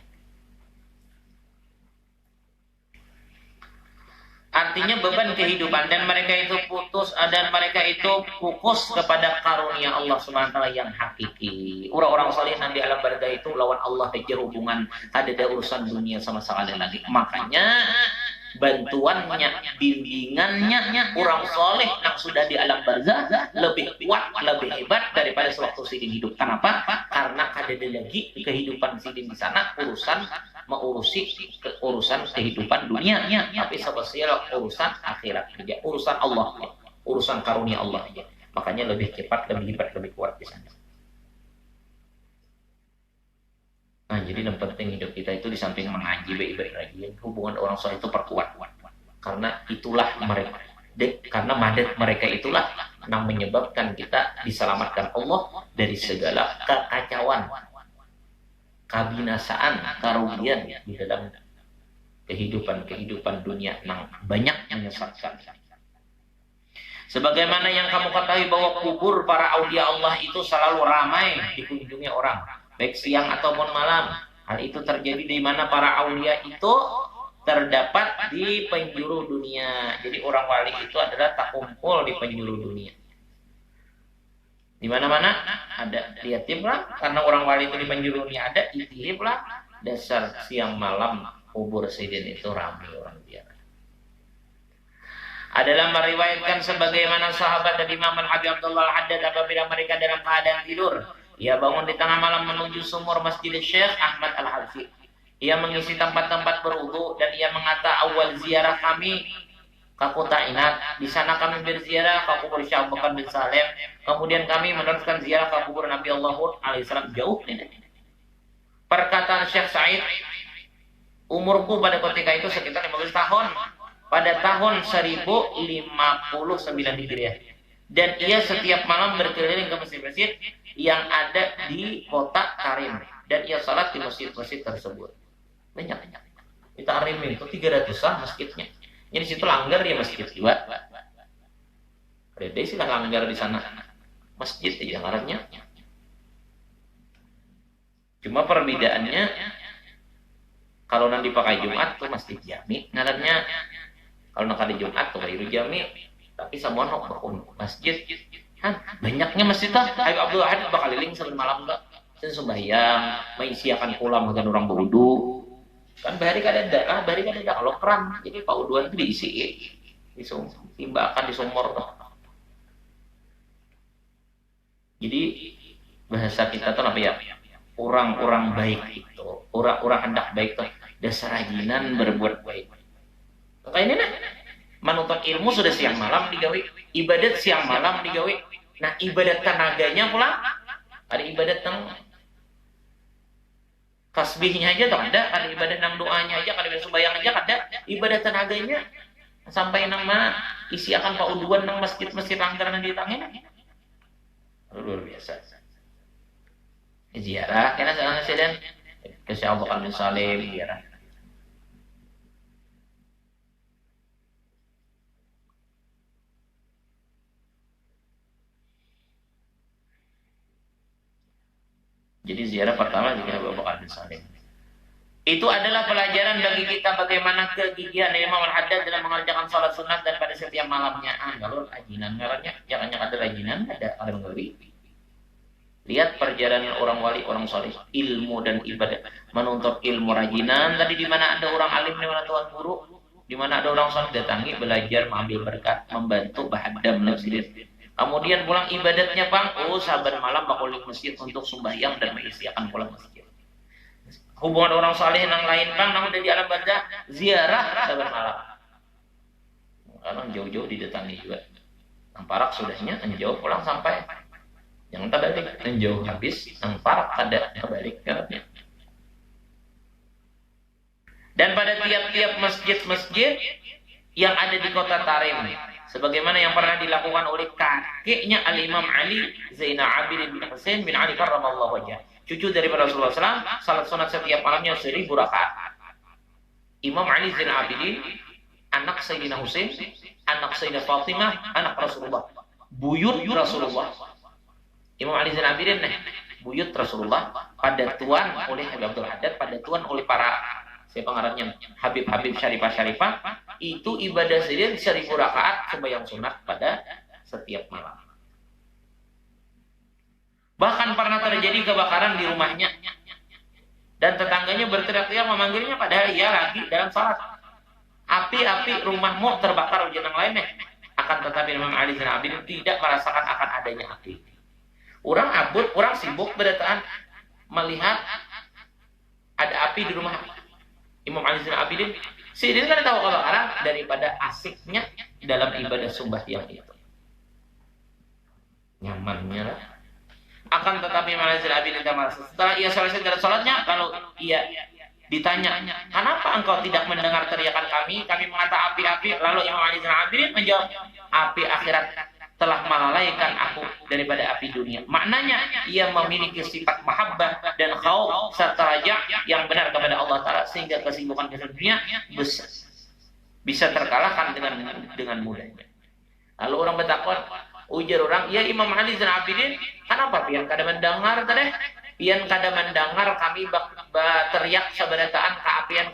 Artinya beban kehidupan dan mereka itu putus dan mereka itu fokus kepada karunia Allah Subhanahu wa taala yang hakiki. Orang-orang saleh di alam barzah itu lawan Allah aja hubungan, ada urusan dunia sama sekali lagi. Makanya bantuannya, bimbingannya orang soleh yang sudah di alam barzah lebih kuat, lebih hebat daripada sewaktu sidin hidup. Kenapa? Karena ada lagi kehidupan sidin di sana urusan mengurusi urusan kehidupan dunia, tapi sebesar urusan akhirat saja, urusan Allah, urusan karunia Allah saja. Makanya lebih cepat, lebih hebat, lebih kuat di sana. Nah, jadi yang penting hidup kita itu di samping mengaji baik-baik lagi, hubungan orang soleh itu perkuat. Karena itulah mereka, karena madat mereka itulah yang menyebabkan kita diselamatkan Allah dari segala kekacauan, kabinasaan, kerugian di dalam kehidupan dunia yang banyak menyesatkan. Sebagaimana yang kamu ketahui bahwa kubur para aulia Allah itu selalu ramai dikunjungi orang, baik siang ataupun malam. Hal itu terjadi di mana para aulia itu terdapat di penjuru dunia. Jadi orang wali itu adalah tak kumpul di penjuru dunia. Di mana-mana ada, lihatlah karena orang wali itu di penjuru dunia ada, itihiblah dasar siang malam kubur sidin itu ramai orang biasa. Adalah meriwayatkan sebagaimana sahabat dari Imam Al-Habib Abdullah Al-Haddad apabila mereka dalam keadaan tidur, ia bangun di tengah malam menuju sumur Masjid Syekh Ahmad Al-Habsyi. Ia mengisi tempat-tempat berwudu dan ia mengata awal ziarah kami ke kota Inat. Di sana kami berziarah ke kubur Syekh Abu Bakar bin Salim. Kemudian kami meneruskan ziarah ke kubur Nabi Allah Hud alaihissalam jauh. Perkataan Syekh Said, umurku pada ketika itu sekitar 15 tahun. Pada tahun 1059 Hijriah. Dan ia setiap malam berkeliling ke masjid-masjid yang ada di kota Tarim. Dan ia salat di masjid-masjid tersebut. Banyak. Di Tarim itu 300-an masjidnya. Jadi situ langgar ya masjid juga. Ada sih langgar di sana. Masjid aja ngarannya. Cuma perbedaannya kalau nanti pakai Jumat tuh masjid jami ngarannya. Kalau nak ada Jumat tuh baru jami. Tapi semua nak masjid. Kan banyaknya masjid lah. Habib Abdul Ahad bakal keliling sering malam enggak. Sen sembahyang, mengisiakan pulang dengan orang berwudu. Kan bahari kada ada kalau keran. Jadi pauduan itu diisi timbakan di sumur tuh. Jadi bahasa kita tuh apa ya? Orang-orang baik itu, orang-orang hendak baik tuh dasar rajinan berbuat baik. Kayak ini nah, menuntut ilmu sudah siang malam digawe, ibadat siang malam digawe. Nah ibadat tenaganya pula ada ibadat yang tasbihnya aja tuh ada ibadat nang doanya aja, ada ibadat sembahyang aja ada, ibadat tenaganya sampai nang mana isi akan pauduan nang masjid-masjid langgaran di tangan. Luar biasa. Ziarah kena sana sedan ke Syekh Abu Bakar bin Salim ziarah. Jadi ziarah pertama juga Abu Bakar bin Salim. Itu adalah pelajaran bagi kita bagaimana kegigihan Imam Al-Haddad dalam mengerjakan salat sunat dan pada setiap malamnya. Kalau rajinan ngarannya, jangan ada rajinan, ada orang ngeri. Lihat perjalanan orang wali, orang saleh, ilmu dan ibadah, menuntut ilmu rajinan. Tadi di mana ada orang alim, di mana tuan guru, di mana ada orang saleh datangi belajar, mengambil berkat, membantu bahadam masjid. Kemudian pulang ibadatnya bang, saban malam bakal di masjid untuk sembahyang dan mengisiakan pulang masjid. Hubungan orang saleh yang lain bang, namun di alam barzah ziarah saban malam. Karena jauh-jauh didatangi juga. Yang parak sudahnya, yang jauh pulang sampai. Yang tak balik, yang jauh habis, yang parak ada balik. Dan pada tiap-tiap masjid-masjid yang ada di kota Tarim, sebagaimana yang pernah dilakukan oleh kakeknya Al-Imam Ali Zainal Abidin bin Husain bin Ali karramallahu wajhah, cucu dari Rasulullah SAW, salat sunat setiap malamnya 1000 rakaat. Imam Ali Zainal Abidin, anak Sayyidina Husain, anak Sayyidah Fatimah, anak Rasulullah, buyut Rasulullah. Imam Ali Zainal Abidin buyut Rasulullah, padatuan oleh Habib Abdul Haddad, padatuan oleh para siapa ngarannya Habib-habib syarifah-syarifah, itu ibadah sendiri 1000 rakaat sembahyang sunat pada setiap malam. Bahkan pernah terjadi kebakaran di rumahnya dan tetangganya berteriak-teriak memanggilnya padahal ia lagi dalam salat. Api-api rumahmu terbakar ujian yang lainnya. Akan tetapi Imam Ali Zainal Abidin tidak merasakan akan adanya api. Orang abut, orang sibuk berdataan melihat ada api di rumah Imam Ali Zainal Abidin. Si dia kan tahu kebakaran daripada asiknya dalam ibadah sembahyang itu. Nyamannya lah. Akan tetapi Imam Ali Zainal Abidin setelah ia selesai dari sholatnya, kalau ia ditanya, kenapa engkau tidak mendengar teriakan kami? Kami mengata api-api. Lalu Imam Ali Zainal Abidin menjawab, api akhirat telah melalaikan aku daripada api dunia. Maknanya, ia memiliki sifat mahabbah dan khauf serta raja yang benar kepada Allah Ta'ala, sehingga kesibukan dunia bisa terkalahkan dengan mudahnya. Lalu orang bertakwa, ujar orang, ya Imam Ali Zainal Abidin, kenapa pian kada mendengar tadi? Pian kada mendengar kami teriak seberataan keapian.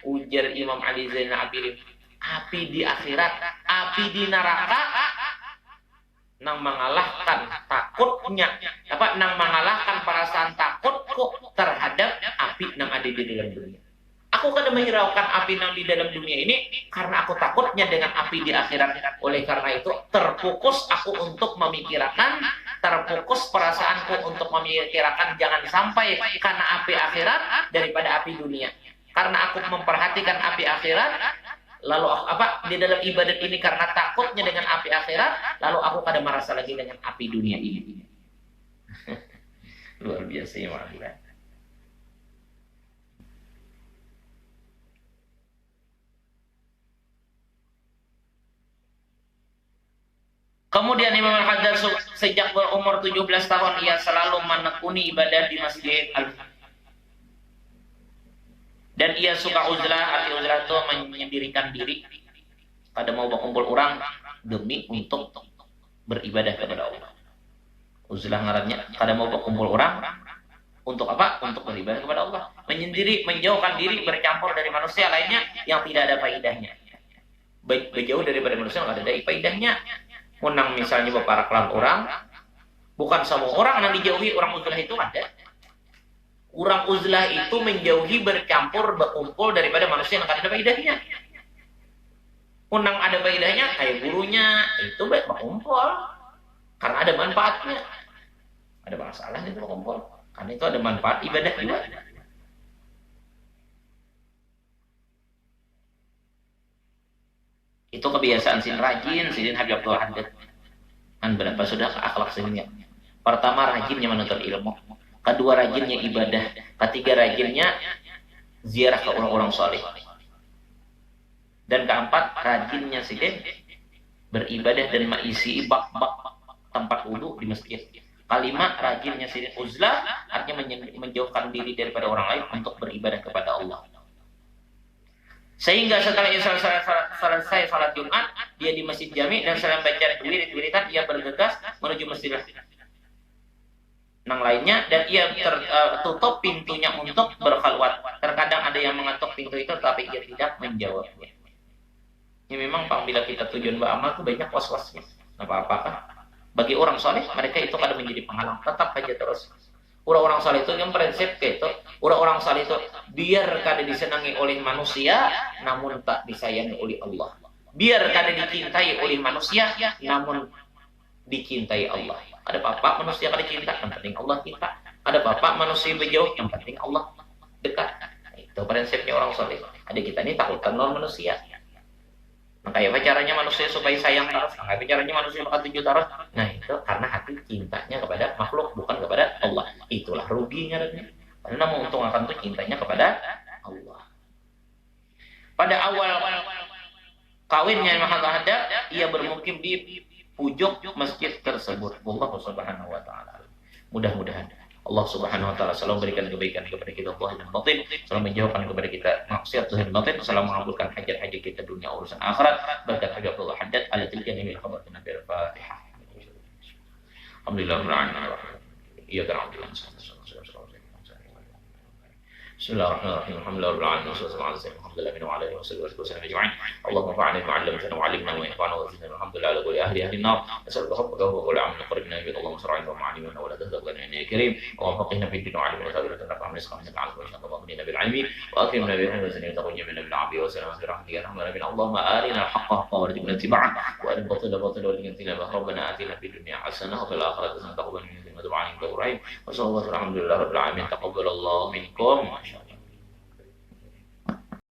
Ujar Imam Ali Zainal Abidin, api di akhirat, api di neraka, nang mengalahkan takutnya, nang mengalahkan perasaan takutku terhadap api nang ada di dalam dunia. Aku kada menghiraukan api nang di dalam dunia ini karena aku takutnya dengan api di akhirat. Oleh karena itu terfokus aku untuk memikirkan, terfokus perasaanku untuk memikirkan jangan sampai karena api akhirat daripada api dunia. Karena aku memperhatikan api akhirat, lalu di dalam ibadat ini karena takutnya dengan api akhirat, lalu aku kada merasa lagi dengan api dunia ini. Luar biasa ya Allah. Kemudian Imam Al-Haddad sejak berumur 17 tahun ia selalu menekuni ibadah di Masjid Al-Fatih. Dan ia suka uzlah, arti uzlah itu menyendirikan diri pada mau berkumpul orang demi untuk beribadah kepada Allah. Uzlah ngarannya pada mau berkumpul orang untuk apa? Untuk beribadah kepada Allah. Menyendiri, menjauhkan diri, bercampur dari manusia lainnya yang tidak ada faedahnya. Berjauh daripada manusia yang ada faedahnya. Menang misalnya beberapa orang, bukan semua orang yang dijauhi orang uzlah itu ada. Orang uzlah itu menjauhi, bercampur, berkumpul daripada manusia yang ada faedahnya. Menang ada faedahnya, kayak gurunya, itu baik berkumpul. Karena ada manfaatnya. Ada masalah itu berkumpul. Karena itu ada manfaat ibadah juga. Itu kebiasaan sin rajin, sin Habib Abdul Haddad. Kan berapa sudah akhlak sinnya. Pertama rajinnya menuntut ilmu. Kedua rajinnya ibadah. Ketiga rajinnya ziarah ke orang-orang soleh. Dan keempat rajinnya sin beribadah dan mengisi bak-bak tempat wudu di masjid. Kelima rajinnya sin uzlah, artinya menjauhkan diri daripada orang lain untuk beribadah kepada Allah. Sehingga setelah selesai salat Jumat, dia di Masjid Jami dan setelah baca wirid-wiridan, ia bergegas menuju masjid nang lainnya dan ia tutup pintunya untuk berkhalwat. Terkadang ada yang mengetuk pintu itu tapi ia tidak menjawabnya. Ini memang apabila kita tujuan beramal itu banyak was-wasnya. Apa-apakah? Bagi orang soleh, mereka itu kadang menjadi penghalang. Tetap aja terus. Orang-orang saleh itu yang prinsip gitu. Orang-orang saleh itu biar kada disenangi oleh manusia, namun tak disayangi oleh Allah. Biar kada dicintai oleh manusia, namun dicintai Allah. Ada apa-apa manusia kada cinta, yang penting Allah cinta. Ada apa-apa manusia berjauh, yang penting Allah dekat. Itu prinsipnya orang saleh. Ada kita ini takutkan non manusia. Makanya caranya manusia supaya sayang terus. Makanya caranya manusia bakal tuju terus. Nah itu karena hati cintanya kepada makhluk, bukan kepada Allah. Itulah ruginya. Karena menguntungkan itu cintanya kepada Allah. Pada awal kawinnya mahal ada, ia bermukim di pojok masjid tersebut. Allah Subhanahu wa taala. Mudah-mudahan Allah Subhanahu wa taala selalu memberikan kebaikan kepada kita zahir dan batin, selalu menjauhkan kepada kita maksiat zahir dan batin, selalu mengabulkan hajat-hajat kita dunia urusan akhirat. Berkat Habibullah Haddad ala tilka min khabar Nabi al-Fatihah. Alhamdulillah rabbil alamin. Iya kan alhamdulillah. Bismillahirrahmanirrahim. Alhamdulillah rabbil alamin. Wassalatu wassalamu ala sayyidina wa ala alihi wasallam ajma'in. Allahumma fa'alna ma 'allamtana wa 'allimna ma yanfa'una wa zidna alhamdulillah ala kulli ahli an-nar. Nas'aluka hubbaka wa kulli 'amalin qaribna bika Allahumma shar'ina wa ma'alimna wa la tahdhab lana ya karim. Allahumma faqihna fid din wa 'allimna tawilatan nafa'na rizqan min al-'ilmi wa shalla bina bil 'ilmi wa akrimna bi rahmatika wa taqabbal bil 'afi wa salama bi rahmatika ya arhamar rahimin. Allahumma arina al-haqqa haqqan warzuqna ittiba'ah wa arina al-batila batilan warzuqna ijtinabah. Rabbana atina fid dunya hasanah wa fil akhirati hasanah wa qina adhaban nar. Wa sallallahu alaihi wa sallam. Alhamdulillah rabbil alamin. Taqabbalallahu minkum.